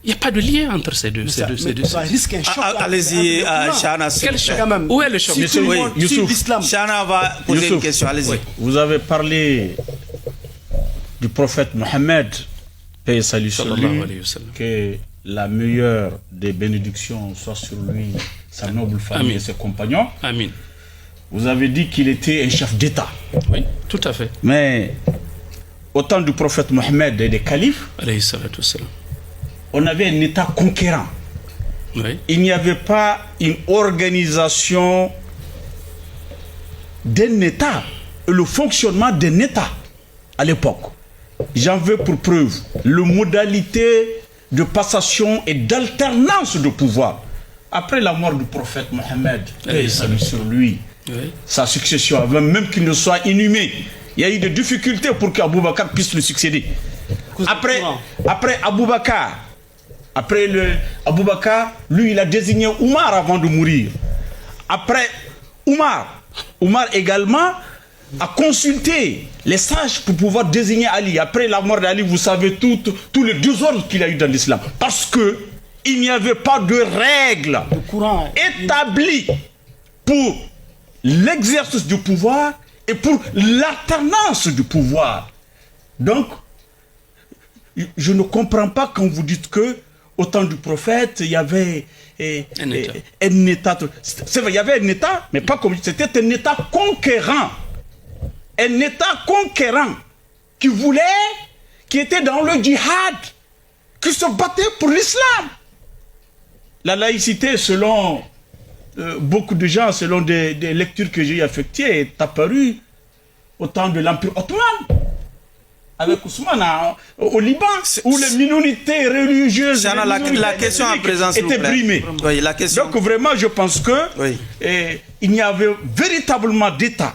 Il n'y a pas de lien entre ces deux. Ça risque un choc. Allez-y, Chana. Quel choc? Où est le choc? Chana va poser une question, allez-y. Oui. Vous avez parlé du prophète Mohammed, paix et salut sur lui, que la meilleure des bénédictions soit sur lui, sa noble famille et ses compagnons. Amin. Vous avez dit qu'il était un chef d'État. Oui, tout à fait. Mais au temps du prophète Mohammed et des califes, on avait un État conquérant. Oui. Il n'y avait pas une organisation d'un État, le fonctionnement d'un État à l'époque. J'en veux pour preuve les modalités de passation et d'alternance de pouvoir. Après la mort du prophète Mohammed, paix et salut sur lui, sa succession, avant même qu'il ne soit inhumé, il y a eu des difficultés pour qu'Abou Bakr puisse le succéder. Après Abou Bakr, Abou Bakr, lui, il a désigné Omar avant de mourir. Après Omar également a consulté les sages pour pouvoir désigner Ali. Après la mort d'Ali, vous savez tous les désordres qu'il a eu dans l'islam. Parce que il n'y avait pas de règles établies pour l'exercice du pouvoir et pour l'alternance du pouvoir. Donc, je ne comprends pas quand vous dites que au temps du prophète, il y avait un État. C'est vrai, il y avait un État, mais pas comme c'était un État conquérant. Un État conquérant qui était dans le djihad, qui se battait pour l'islam. La laïcité, selon beaucoup de gens, selon des lectures que j'ai effectuées, est apparue au temps de l'Empire ottoman. Avec Ousmane au Liban, où les minorités religieuses la question à présent étaient brimées. Oui, la question. Donc vraiment, je pense que il n'y avait véritablement d'État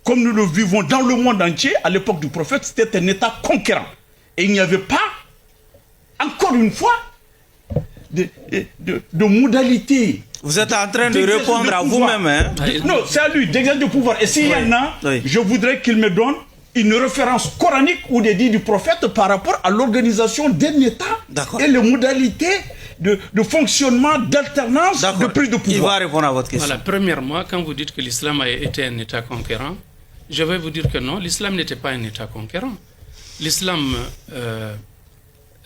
comme nous le vivons dans le monde entier. À l'époque du prophète, c'était un État conquérant. Et il n'y avait pas, encore une fois, de modalités. Vous êtes en train de répondre à vous-même. Hein? Non, c'est à lui d'exercer du pouvoir. Et s'il y en a, je voudrais qu'il me donne une référence coranique ou des dits du prophète par rapport à l'organisation d'un État et les modalités de fonctionnement, d'alternance, de prise de pouvoir. Il va répondre à votre question. Voilà, premièrement, quand vous dites que l'islam a été un État conquérant, je vais vous dire que non, l'islam n'était pas un État conquérant. L'islam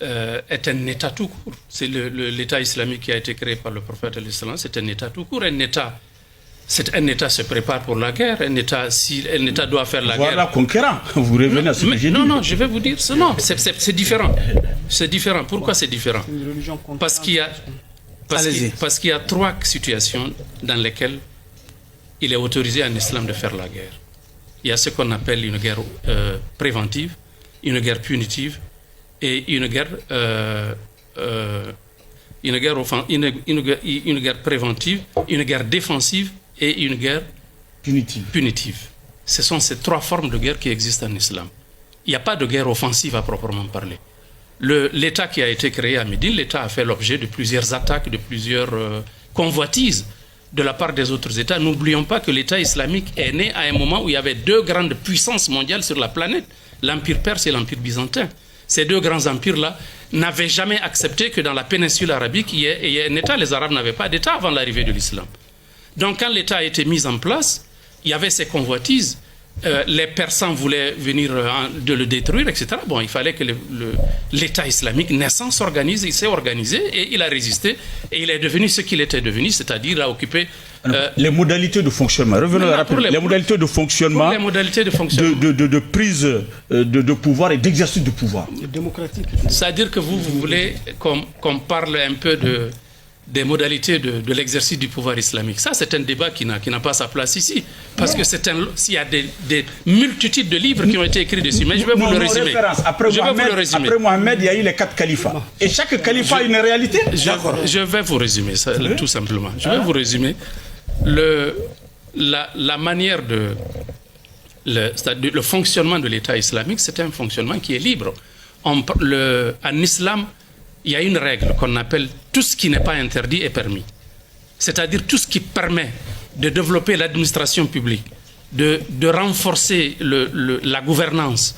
est un État tout court. C'est l'État islamique qui a été créé par le prophète de l'Islam, c'est un État tout court. Un État se prépare pour la guerre. Si un État doit faire la guerre... Voilà, conquérant. Vous revenez à ce que j'ai dit. Non, je vais vous dire. Non, c'est différent. C'est différent. Pourquoi c'est différent? Parce qu'il y a 3 situations dans lesquelles il est autorisé en islam de faire la guerre. Il y a ce qu'on appelle une guerre préventive, une guerre punitive et une guerre préventive, une guerre défensive et une guerre punitive. Ce sont ces 3 formes de guerre qui existent en islam. Il n'y a pas de guerre offensive à proprement parler. L'État qui a été créé à Médine, l'État a fait l'objet de plusieurs attaques, de plusieurs convoitises de la part des autres États. N'oublions pas que l'État islamique est né à un moment où il y avait 2 grandes puissances mondiales sur la planète, l'Empire perse et l'Empire byzantin. Ces 2 grands empires-là n'avaient jamais accepté que dans la péninsule arabique, il y ait un État. Les Arabes n'avaient pas d'État avant l'arrivée de l'islam. Donc quand l'État a été mis en place, il y avait ces convoitises. Les Persans voulaient venir de le détruire, etc. Bon, il fallait que l'État islamique naissant s'organise. Il s'est organisé et il a résisté. Et il est devenu ce qu'il était devenu, c'est-à-dire a occupé... les modalités de fonctionnement. Revenons rapidement. Les modalités de fonctionnement. Les modalités de fonctionnement. De prise de pouvoir et d'exercice de pouvoir. Démocratique. C'est-à-dire que vous voulez qu'on parle un peu des modalités de l'exercice du pouvoir islamique. Ça, c'est un débat qui n'a pas sa place ici. Parce que s'il y a des multitudes de livres qui ont été écrits dessus. Mais je vais vous le résumer. Après Mohamed, il y a eu les 4 califats. Et chaque califat a une réalité. Je vais vous résumer ça, tout simplement. Je vais vous résumer. La manière le fonctionnement de l'État islamique, c'est un fonctionnement qui est libre. En islam, il y a une règle qu'on appelle tout ce qui n'est pas interdit est permis. C'est-à-dire tout ce qui permet de développer l'administration publique, de renforcer la gouvernance.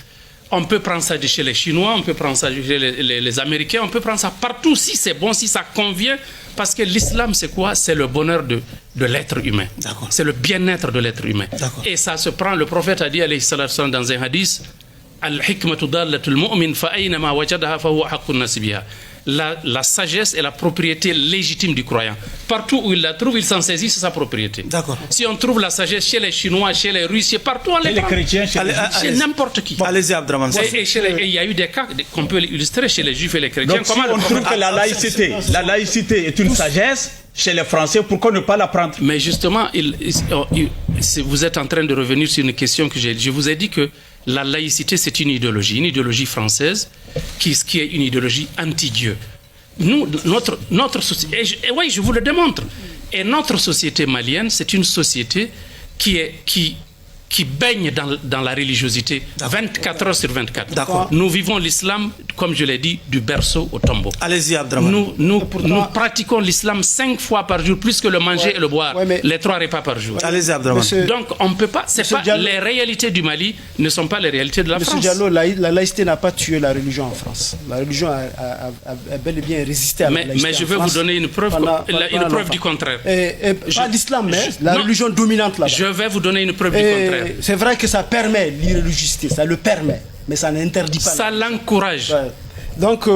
On peut prendre ça de chez les Chinois, on peut prendre ça de chez les Américains, on peut prendre ça partout si c'est bon, si ça convient. Parce que l'islam, c'est quoi? C'est le bonheur de l'être humain. C'est le bien-être de l'être humain. Et ça se prend, le prophète a dit, alayhi salatu wasalam, dans un hadith, Al-hikmatu dallatul mu'min fa aynama wajadaha fa huwa haqqun nas biha. La sagesse est la propriété légitime du croyant. Partout où il la trouve, il s'en saisit, c'est sa propriété. Si on trouve la sagesse chez les Chinois, chez les Russes, partout on les prend. Les chrétiens, chez n'importe qui. Allez-y, Abdraman. Et il y a eu des cas qu'on peut illustrer chez les Juifs et les chrétiens. Donc, comment on trouve que la laïcité est une sagesse chez les Français, pourquoi ne pas la prendre? Mais justement, vous êtes en train de revenir sur une question que je vous ai dit que la laïcité, c'est une idéologie française, qui est une idéologie anti-Dieu. Nous, notre société, et oui, je vous le démontre, et notre société malienne, c'est une société qui baigne dans la religiosité 24 heures sur 24. Nous vivons l'islam, comme je l'ai dit, du berceau au tombeau. Allez-y, Abdraman. Nous pratiquons l'islam 5 fois par jour, plus que le manger et le boire, les 3 repas par jour. Allez-y, Abdraman. Donc, on ne peut pas... les réalités du Mali ne sont pas les réalités de la France. Monsieur Diallo, la laïcité n'a pas tué la religion en France. La religion a bel et bien résisté à la laïcité. Mais je vais vous donner une preuve du contraire. Pas l'islam, mais la religion dominante là-bas. Je vais vous donner une preuve du contraire. C'est vrai que ça permet l'irréligiosité, ça le permet, mais ça n'interdit pas. Ça l'encourage. Ouais. Donc,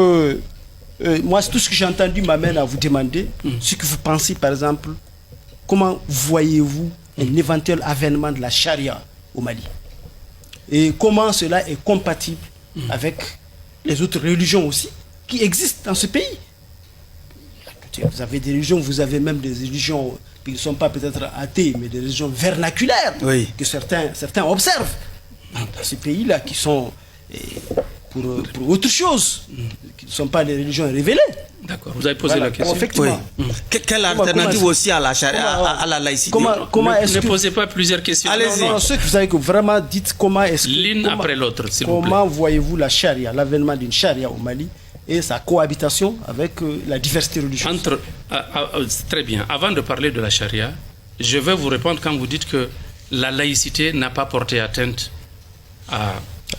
moi, tout ce que j'ai entendu m'amène à vous demander ce que vous pensez, par exemple, comment voyez-vous un éventuel avènement de la charia au Mali? Et comment cela est compatible avec les autres religions aussi qui existent dans ce pays? Vous avez des religions, vous avez même des religions qui ne sont pas peut-être athées, mais des religions vernaculaires que certains observent dans ces pays-là qui sont pour autre chose, qui ne sont pas des religions révélées. D'accord, vous avez posé la question. Effectivement. Quelle alternative aussi à la charia, à la laïcité? Ne posez pas plusieurs questions. Allez-y. Non, ce que vous avez vraiment dites, comment est-ce que... L'une après l'autre, s'il vous plaît. Comment voyez-vous la charia, l'avènement d'une charia au Mali et sa cohabitation avec la diversité religieuse? Très bien. Avant de parler de la charia, je vais vous répondre quand vous dites que la laïcité n'a pas porté atteinte à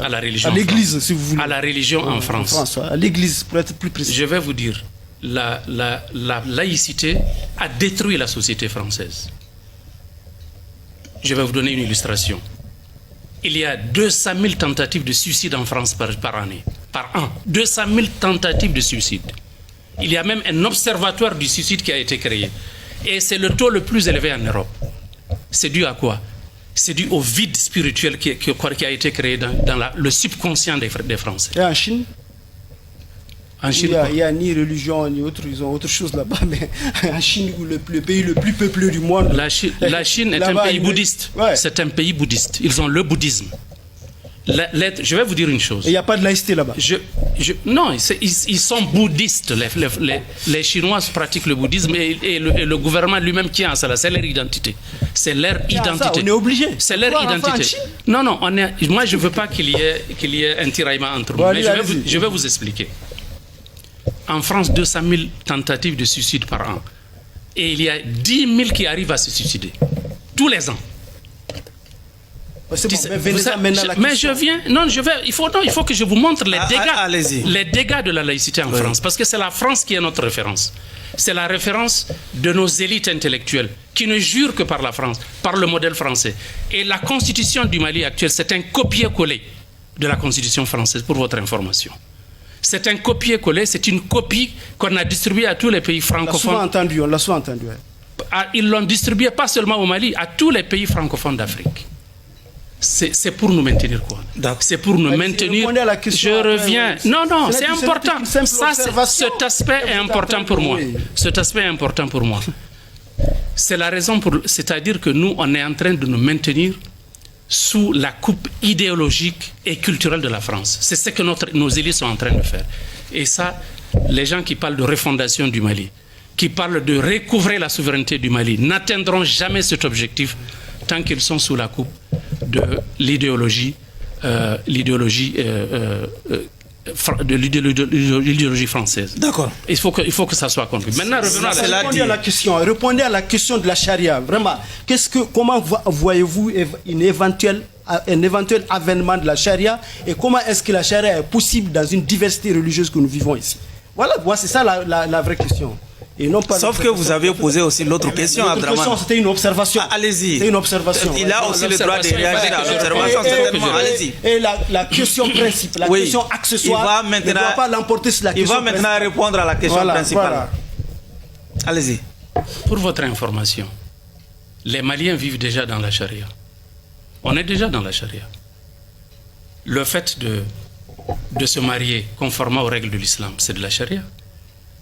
la religion. À l'église, si vous voulez. À la religion en France. À l'église, pour être plus précis. Je vais vous dire, la laïcité a détruit la société française. Je vais vous donner une illustration. Il y a 200 000 tentatives de suicide en France par année. par an. 200 000 tentatives de suicide. Il y a même un observatoire du suicide qui a été créé. Et c'est le taux le plus élevé en Europe. C'est dû à quoi? C'est dû au vide spirituel qui a été créé dans le subconscient des Français. Et en Chine? En Chine, il n'y a ni religion ni autre, ils ont autre chose là-bas, mais en Chine, le pays le plus peuplé du monde. La Chine est un pays bouddhiste. Ouais. C'est un pays bouddhiste. Ils ont le bouddhisme. Je vais vous dire une chose. Il n'y a pas de laïcité là-bas. Non, ils sont bouddhistes. Les Chinois pratiquent le bouddhisme et le gouvernement lui-même tient à ça. C'est leur identité. C'est leur identité. Ça, on est obligé. C'est leur identité. Non, moi je ne veux pas qu'il y ait un tiraillement entre nous. Bon, mais je vais vous expliquer. En France, 200 000 tentatives de suicide par an. Et il y a 10 000 qui arrivent à se suicider. Tous les ans. C'est bon, mais je viens. Non, il faut que je vous montre les dégâts de la laïcité en France. Parce que c'est la France qui est notre référence. C'est la référence de nos élites intellectuelles qui ne jurent que par la France, par le modèle français. Et la constitution du Mali actuelle, c'est un copier-coller de la constitution française, pour votre information. C'est un copier-coller, c'est une copie qu'on a distribuée à tous les pays francophones. On l'a souvent entendu. Ils l'ont distribuée pas seulement au Mali, à tous les pays francophones d'Afrique. C'est pour nous maintenir quoi? C'est pour nous maintenir. Je reviens. Non, c'est important. Cet aspect est important pour moi. Cet aspect est important pour moi. C'est la raison c'est-à-dire que nous, on est en train de nous maintenir sous la coupe idéologique et culturelle de la France. C'est ce que nos élites sont en train de faire. Et ça, les gens qui parlent de refondation du Mali, qui parlent de recouvrer la souveraineté du Mali, n'atteindront jamais cet objectif tant qu'ils sont sous la coupe de l'idéologie française. D'accord. Il faut que ça soit compris. Maintenant, revenons répondez à la question de la charia. Vraiment, comment voyez-vous un éventuel avènement de la charia et comment est-ce que la charia est possible dans une diversité religieuse que nous vivons ici? Voilà, c'est ça la vraie question. Et non pas sauf que vous avez posé aussi l'autre question à Abdraman. C'était une observation. Allez-y. C'est une observation. Il a aussi le droit de réagir à l'observation, certainement. Allez-y. Et la question principale, la question accessoire, ne doit pas l'emporter sur la question principale. Il va maintenant répondre à la question principale. Voilà. Allez-y. Pour votre information, les Maliens vivent déjà dans la charia. On est déjà dans la charia. Le fait de se marier conformément aux règles de l'islam, c'est de la charia.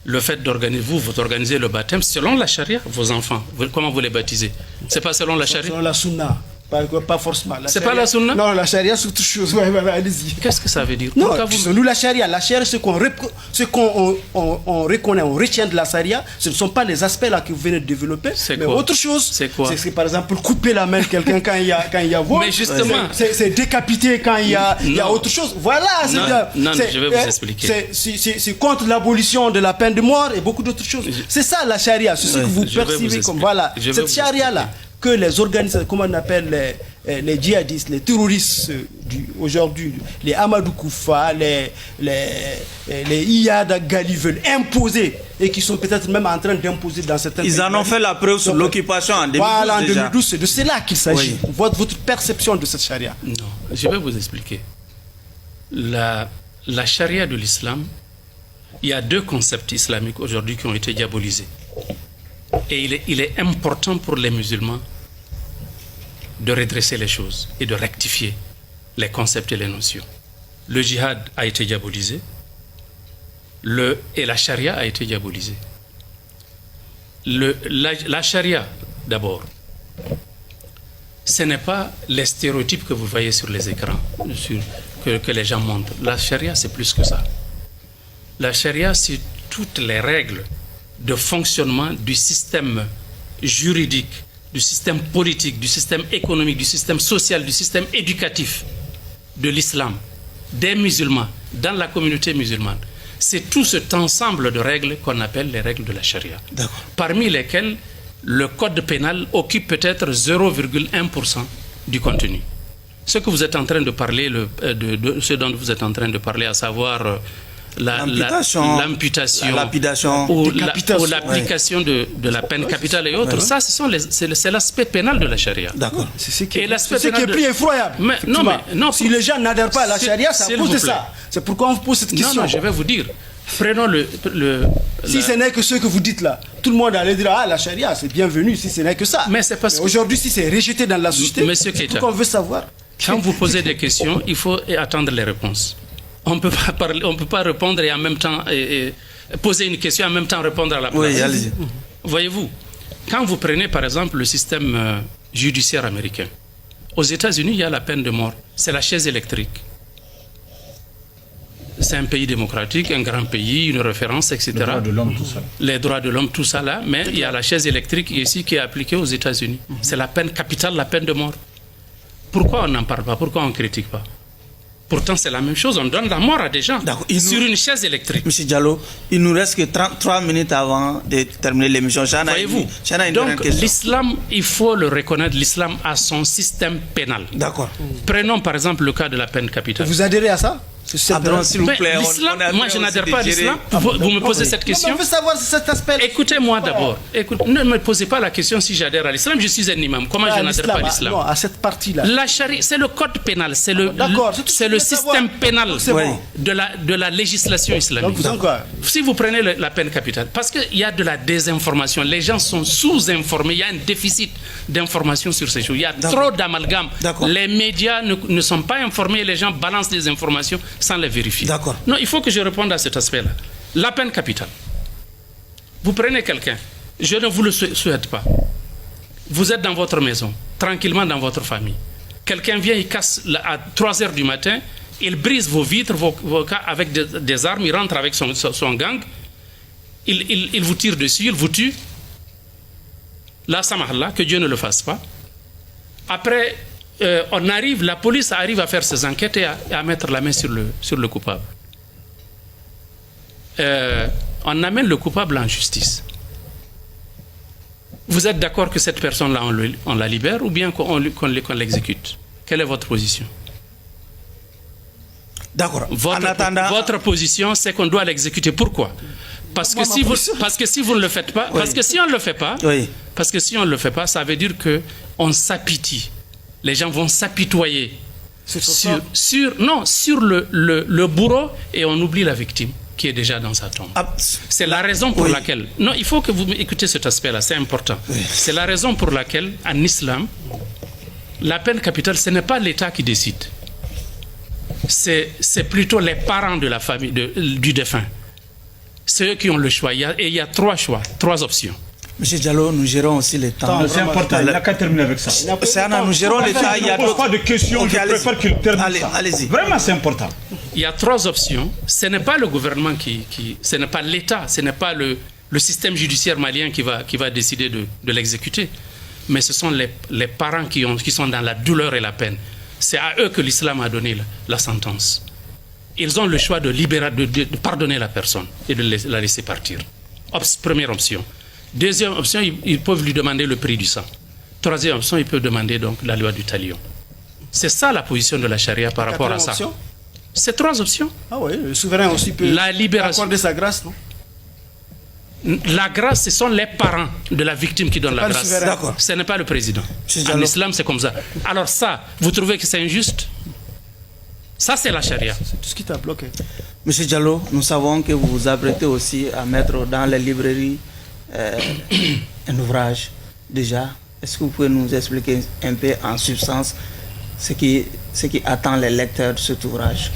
Le fait d'organiser le baptême selon la charia, vos enfants, comment vous les baptisez? C'est pas selon la charia? Selon la sunna, pas forcément. C'est pas la sunna? Non, la charia c'est autre chose. Allez-y. Qu'est-ce que ça veut dire? Non, nous la charia, ce qu'on reconnaît, on retient de la charia, ce ne sont pas les aspects là que vous venez de développer, mais autre chose. C'est quoi? C'est par exemple couper la main de quelqu'un quand il y a vol. Mais justement, c'est décapiter quand il y a autre chose. Voilà. Non, je vais vous expliquer. C'est contre l'abolition de la peine de mort et beaucoup d'autres choses. C'est ça la charia, c'est ce que vous percevez comme voilà. Cette charia là que les organisations, comment on appelle les djihadistes, les terroristes aujourd'hui, les Amadou Koufa, les Iyad Gali veulent imposer et qui sont peut-être même en train d'imposer dans certains pays. Ils en ont fait la preuve sur l'occupation en 2012. Voilà, en 2012, c'est de cela qu'il s'agit. Oui. Votre perception de cette charia. Non, je vais vous expliquer. La charia de l'islam, il y a deux concepts islamiques aujourd'hui qui ont été diabolisés. Et il est important pour les musulmans de redresser les choses et de rectifier les concepts et les notions. Le djihad a été diabolisé et la charia a été diabolisée. La charia, d'abord, ce n'est pas les stéréotypes que vous voyez sur les écrans, que les gens montrent. La charia, c'est plus que ça. La charia, c'est toutes les règles de fonctionnement du système juridique, du système politique, du système économique, du système social, du système éducatif de l'islam, des musulmans, dans la communauté musulmane. C'est tout cet ensemble de règles qu'on appelle les règles de la charia. Parmi lesquelles le code pénal occupe peut-être 0,1% du contenu. Ce que vous êtes en train de parler, ce dont vous êtes en train de parler, à savoir l'amputation, la lapidation, ou l'application de la peine capitale et autres. Ça, c'est l'aspect pénal de la charia. D'accord. C'est ce qui est plus effroyable. Non, si les gens n'adhèrent pas à la charia, ça pose de ça. C'est pourquoi on vous pose cette question. Non, je vais vous dire. Prenons si ce n'est que ce que vous dites là, tout le monde allait dire la charia, c'est bienvenu si ce n'est que ça. Mais c'est parce que aujourd'hui, si c'est rejeté dans la société, c'est pourquoi on veut savoir. Quand vous posez des questions, il faut attendre les réponses. On ne peut pas répondre et en même temps poser une question et en même temps répondre à la place. Oui, allez-y. Voyez-vous, quand vous prenez par exemple le système judiciaire américain, aux États-Unis, il y a la peine de mort. C'est la chaise électrique. C'est un pays démocratique, un grand pays, une référence, etc. Les droits de l'homme, tout ça. Les droits de l'homme, tout ça là. Mais il y a la chaise électrique ici qui est appliquée aux États-Unis. C'est la peine capitale, la peine de mort. Pourquoi on n'en parle pas? Pourquoi on ne critique pas? Pourtant, c'est la même chose. On donne la mort à des gens sur une chaise électrique. Monsieur Diallo, il nous reste que 3 minutes avant de terminer l'émission. Voyez-vous, donc l'islam, il faut le reconnaître, l'islam a son système pénal. D'accord. Prenons par exemple le cas de la peine capitale. Vous adhérez à ça? S'il vous plaît, moi je n'adhère pas à l'islam. Vous me posez cette question. On veut savoir cet aspect. Écoutez-moi d'abord. Ne me posez pas la question si j'adhère à l'islam. Je suis un imam. Comment je n'adhère pas à l'islam? Non, à cette partie-là. La charia, c'est le code pénal, c'est le système pénal de la législation islamique. Si vous prenez la peine capitale, parce qu'il y a de la désinformation, les gens sont sous-informés, il y a un déficit d'information sur ces choses. Il y a trop d'amalgame. Les médias ne sont pas informés, les gens balancent des informations sans les vérifier. D'accord. Non, il faut que je réponde à cet aspect-là. La peine capitale. Vous prenez quelqu'un, je ne vous le souhaite pas. Vous êtes dans votre maison, tranquillement dans votre famille. Quelqu'un vient, il casse à 3 heures du matin, il brise vos vitres, vos cas avec des armes, il rentre avec son gang, il vous tire dessus, il vous tue. Là, samahallah, que Dieu ne le fasse pas. Après, la police arrive à faire ses enquêtes et à mettre la main sur le coupable. On amène le coupable en justice. Vous êtes d'accord que cette personne-là, on la libère ou bien qu'on l'exécute? Quelle est votre position? D'accord. Votre position, c'est qu'on doit l'exécuter. Pourquoi? Parce que si vous ne le faites pas, parce que si on ne le fait pas, parce que si on ne le fait pas, ça veut dire que on s'apitoie. Les gens vont s'apitoyer sur le bourreau et on oublie la victime qui est déjà dans sa tombe. C'est la raison pour laquelle... Non, il faut que vous écoutez cet aspect-là, c'est important. C'est la raison pour laquelle, en islam, la peine capitale, ce n'est pas l'État qui décide. C'est plutôt les parents de la famille, du défunt. C'est eux qui ont le choix. Et il y a 3 choix, 3 options. Monsieur Diallo, nous gérons aussi le temps. C'est important, il n'a qu'à terminer avec ça. Nous gérons le temps. Il n'y a pas de questions, je préfère qu'il termine ça. Allez-y. Vraiment, c'est important. Il y a 3 options. Ce n'est pas le gouvernement ce n'est pas l'État, ce n'est pas le système judiciaire malien qui va décider de l'exécuter. Mais ce sont les parents qui sont dans la douleur et la peine. C'est à eux que l'islam a donné la sentence. Ils ont le choix de pardonner la personne et de la laisser partir. Première option. Deuxième option, ils peuvent lui demander le prix du sang. Troisième option, ils peuvent demander donc la loi du talion. C'est ça la position de la charia par rapport à ça. C'est 3 options. Ah oui, le souverain aussi peut accorder sa grâce, non? La grâce, ce sont les parents de la victime qui donnent la grâce. Ce n'est pas le président. En islam, c'est comme ça. Alors ça, vous trouvez que c'est injuste? Ça, c'est la charia. C'est tout ce qui t'a bloqué. Monsieur Diallo, nous savons que vous vous apprêtez aussi à mettre dans les librairies un ouvrage déjà. Est-ce que vous pouvez nous expliquer un peu en substance ce qui attend les lecteurs de cet ouvrage?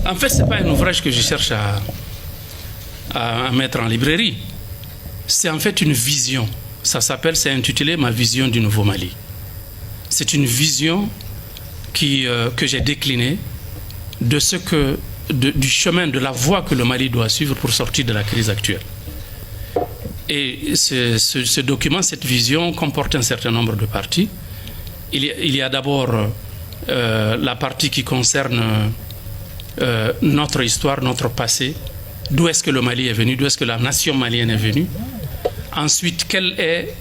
En fait, ce n'est pas un ouvrage que je cherche à mettre en librairie. C'est en fait une vision. C'est intitulé « Ma vision du Nouveau Mali ». C'est une vision que j'ai déclinée du chemin, de la voie que le Mali doit suivre pour sortir de la crise actuelle. Et ce document, cette vision, comporte un certain nombre de parties. Il y a d'abord la partie qui concerne notre histoire, notre passé. D'où est-ce que le Mali est venu? D'où est-ce que la nation malienne est venue? Ensuite, quelle est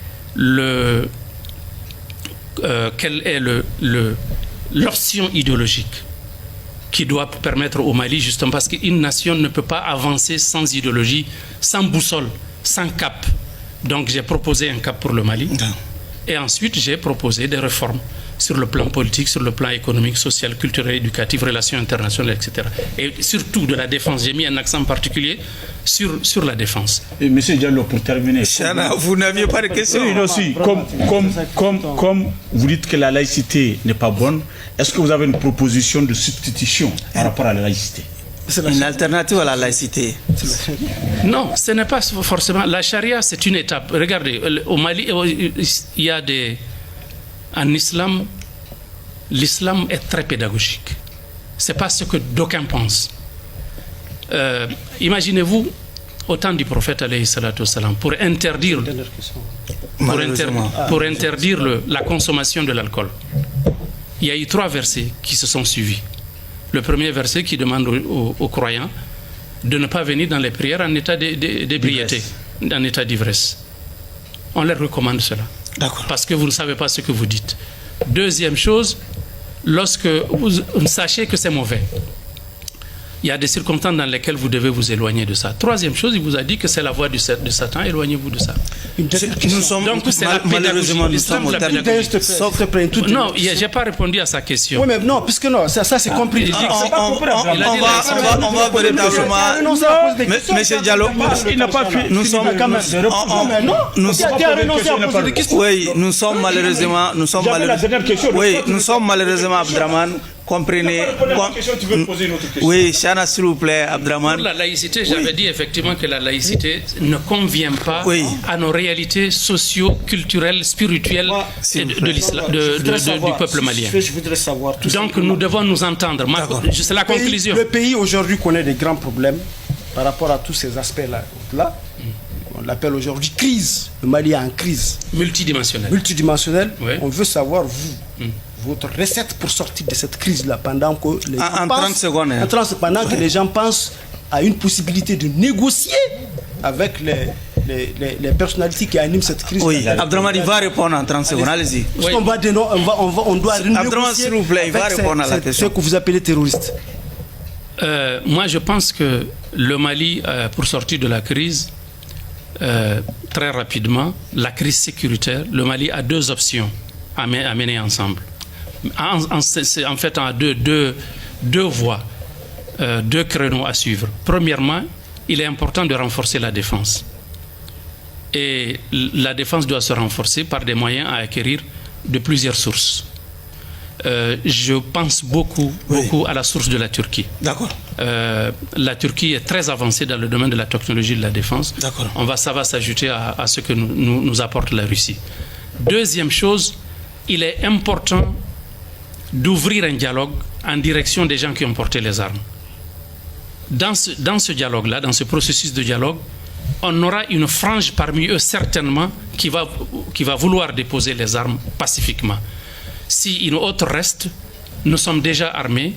l'option idéologique qui doit permettre au Mali, justement, parce qu'une nation ne peut pas avancer sans idéologie, sans boussole, sans cap. Donc j'ai proposé un cap pour le Mali. Et ensuite, j'ai proposé des réformes sur le plan politique, sur le plan économique, social, culturel, éducatif, relations internationales, etc. Et surtout de la défense. J'ai mis un accent particulier sur la défense. Et M. Diallo, pour terminer... Chana, vous n'aviez pas de questions? Oui, aussi, comme vous dites que la laïcité n'est pas bonne, est-ce que vous avez une proposition de substitution par rapport à la laïcité? Une alternative à la laïcité? Non, ce n'est pas forcément... La charia, c'est une étape. Regardez, au Mali, il y a des... En islam, l'islam est très pédagogique. Ce n'est pas ce que d'aucuns pensent. Imaginez-vous, au temps du prophète, alayhi salatu wassalam, pour interdire la consommation de l'alcool, il y a eu 3 versets qui se sont suivis. Le premier verset qui demande aux croyants de ne pas venir dans les prières en état d'ébriété, en état d'ivresse. On leur recommande cela. Parce que vous ne savez pas ce que vous dites. Deuxième chose, lorsque vous sachez que c'est mauvais, il y a des circonstances dans lesquelles vous devez vous éloigner de ça. Troisième chose, il vous a dit que c'est la voie de Satan, éloignez-vous de ça. Nous sommes, donc c'est la pédagogie. Nous sommes au terme. Non, je n'ai pas répondu à sa question. Oui, mais non, puisque non, ça c'est compris. On va véritablement... Monsieur Diallo, il n'a pas pu... Nous sommes... Oui, nous sommes malheureusement... Oui, nous sommes malheureusement, Abdraman. Comprenez. Oui, Chana, s'il vous plaît, Abdraman. Pour la laïcité, j'avais dit effectivement que la laïcité ne convient pas à nos réalités socio-culturelles, spirituelles du peuple malien. Je voudrais savoir tout. Donc nous devons nous entendre. C'est la conclusion. Le pays aujourd'hui connaît des grands problèmes par rapport à tous ces aspects-là. On l'appelle aujourd'hui crise. Le Mali est en crise. Multidimensionnelle. Oui. On veut savoir, votre recette pour sortir de cette crise-là pendant que les gens pensent, pendant que les gens pensent à une possibilité de négocier avec les personnalités qui animent cette crise. Oui, Abdraman, il va répondre en 30 secondes. Allez-y. Oui. On doit renégocier s'il vous plaît, il va répondre à la question. Ce que vous appelez terroriste. Moi, je pense que le Mali, pour sortir de la crise, très rapidement, la crise sécuritaire, le Mali a 2 options à mener ensemble. En fait, on a deux voies, 2 créneaux à suivre. Premièrement, il est important de renforcer la défense. Et la défense doit se renforcer par des moyens à acquérir de plusieurs sources. Je pense beaucoup à la source de la Turquie. D'accord. La Turquie est très avancée dans le domaine de la technologie de la défense. D'accord. Ça va s'ajouter à ce que nous apporte la Russie. Deuxième chose, il est important d'ouvrir un dialogue en direction des gens qui ont porté les armes. Dans ce dialogue-là, dans ce processus de dialogue, on aura une frange parmi eux certainement qui va vouloir déposer les armes pacifiquement. Si une autre reste, nous sommes déjà armés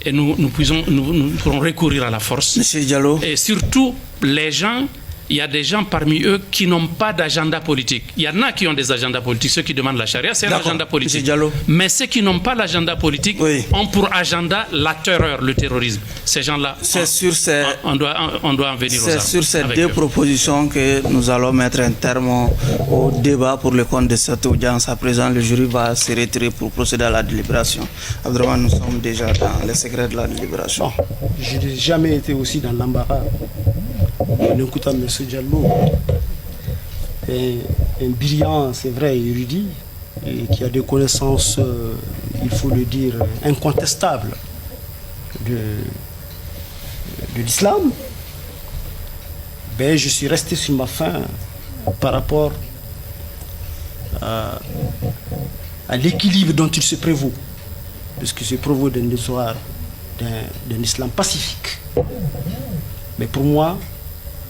et nous pourrons recourir à la force. Monsieur Diallo. Et surtout, les gens, il y a des gens parmi eux qui n'ont pas d'agenda politique. Il y en a qui ont des agendas politiques. Ceux qui demandent la charia, c'est un agenda politique. Mais ceux qui n'ont pas l'agenda politique ont pour agenda la terreur, le terrorisme. Ces gens-là, on doit en venir aux armes. C'est sur ces 2 propositions que nous allons mettre un terme au débat pour le compte de cette audience. À présent, le jury va se retirer pour procéder à la délibération. Abdraman, nous sommes déjà dans les secrets de la délibération. Je n'ai jamais été aussi dans l'embarras. En écoutant M. Diallo, un brillant, c'est vrai, érudit, et qui a des connaissances, il faut le dire, incontestables de l'islam, je suis resté sur ma faim par rapport à l'équilibre dont il se prévaut, puisque se prévaut d'un histoire d'un islam pacifique. Mais pour moi,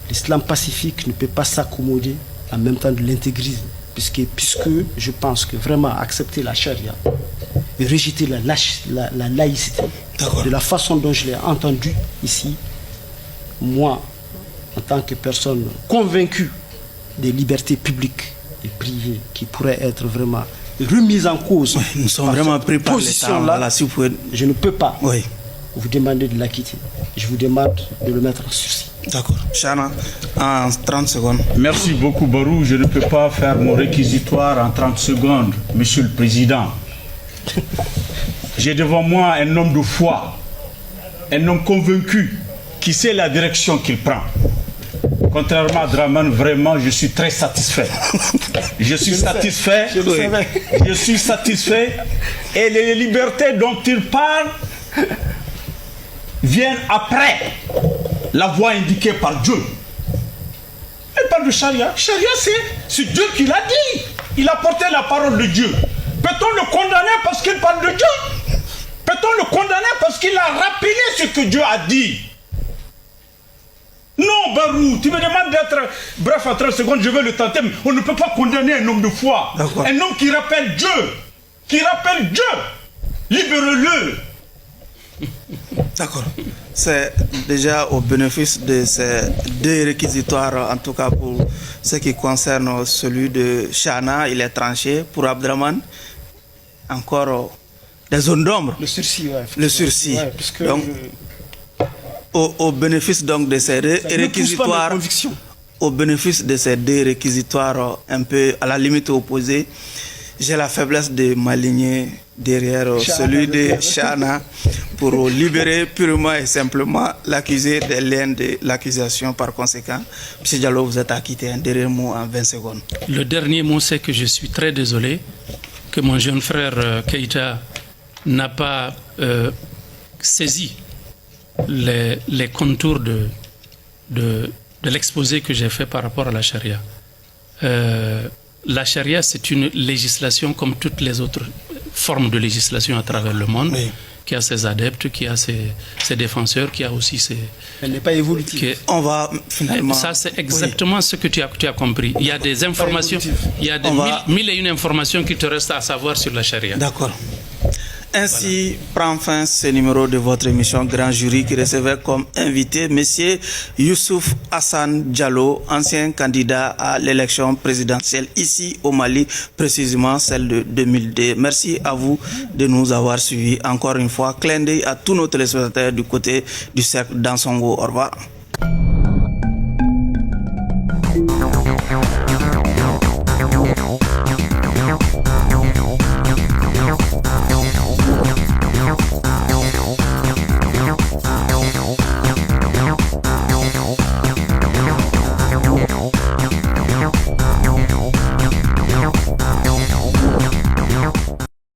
l'islam pacifique ne peut pas s'accommoder en même temps de l'intégrisme, puisque je pense que vraiment accepter la charia et rejeter la laïcité de la façon dont je l'ai entendu ici, moi, en tant que personne convaincue des libertés publiques et privées qui pourraient être vraiment remises en cause, nous sommes vraiment pris par l'État. Je ne peux pas vous demandez de l'acquitter. Je vous demande de le mettre en sursis. D'accord. Chana, en 30 secondes. Merci beaucoup, Barou. Je ne peux pas faire mon réquisitoire en 30 secondes, Monsieur le Président. J'ai devant moi un homme de foi, un homme convaincu, qui sait la direction qu'il prend. Contrairement à Draman, vraiment, je suis très satisfait. Je suis satisfait. Je suis satisfait. Et les libertés dont il parle viennent après la voie indiquée par Dieu. Il parle de charia. Charia, c'est Dieu qui l'a dit. Il a porté la parole de Dieu. Peut-on le condamner parce qu'il parle de Dieu? Peut-on le condamner parce qu'il a rappelé ce que Dieu a dit? Non, Barou, tu me demandes d'être bref en 30 secondes, je vais le tenter, mais on ne peut pas condamner un homme de foi. Un homme qui rappelle Dieu. Qui rappelle Dieu. Libère-le. D'accord. C'est déjà au bénéfice de ces deux réquisitoires, en tout cas pour ce qui concerne celui de Chana, il est tranché. Pour Abdraman, encore des zones d'ombre. Le sursis, ouais. Le sursis. Ouais, parce que donc, au bénéfice donc de ces réquisitoires, au bénéfice de ces deux réquisitoires un peu à la limite opposée, j'ai la faiblesse de m'aligner derrière celui de Chana pour libérer purement et simplement l'accusé des liens de l'accusation. Par conséquent, M. Diallo, vous êtes acquitté. Un dernier mot en 20 secondes. Le dernier mot, c'est que je suis très désolé que mon jeune frère Keïta n'a pas saisi les contours de l'exposé que j'ai fait par rapport à la charia. La charia, c'est une législation comme toutes les autres formes de législation à travers le monde, oui, qui a ses adeptes, qui a ses défenseurs, qui a aussi ses... Elle n'est pas évolutive. On va finalement... Ça, c'est exactement ce que tu as compris. Il y a des informations, il y a des mille et une informations qui te restent à savoir sur la charia. D'accord. Ainsi prend fin ce numéro de votre émission Grand Jury qui recevait comme invité M. Youssouf Hassan Diallo, ancien candidat à l'élection présidentielle ici au Mali, précisément celle de 2002. Merci à vous de nous avoir suivis. Encore une fois, clin d'œil à tous nos téléspectateurs du côté du cercle d'Ansongo. Au revoir.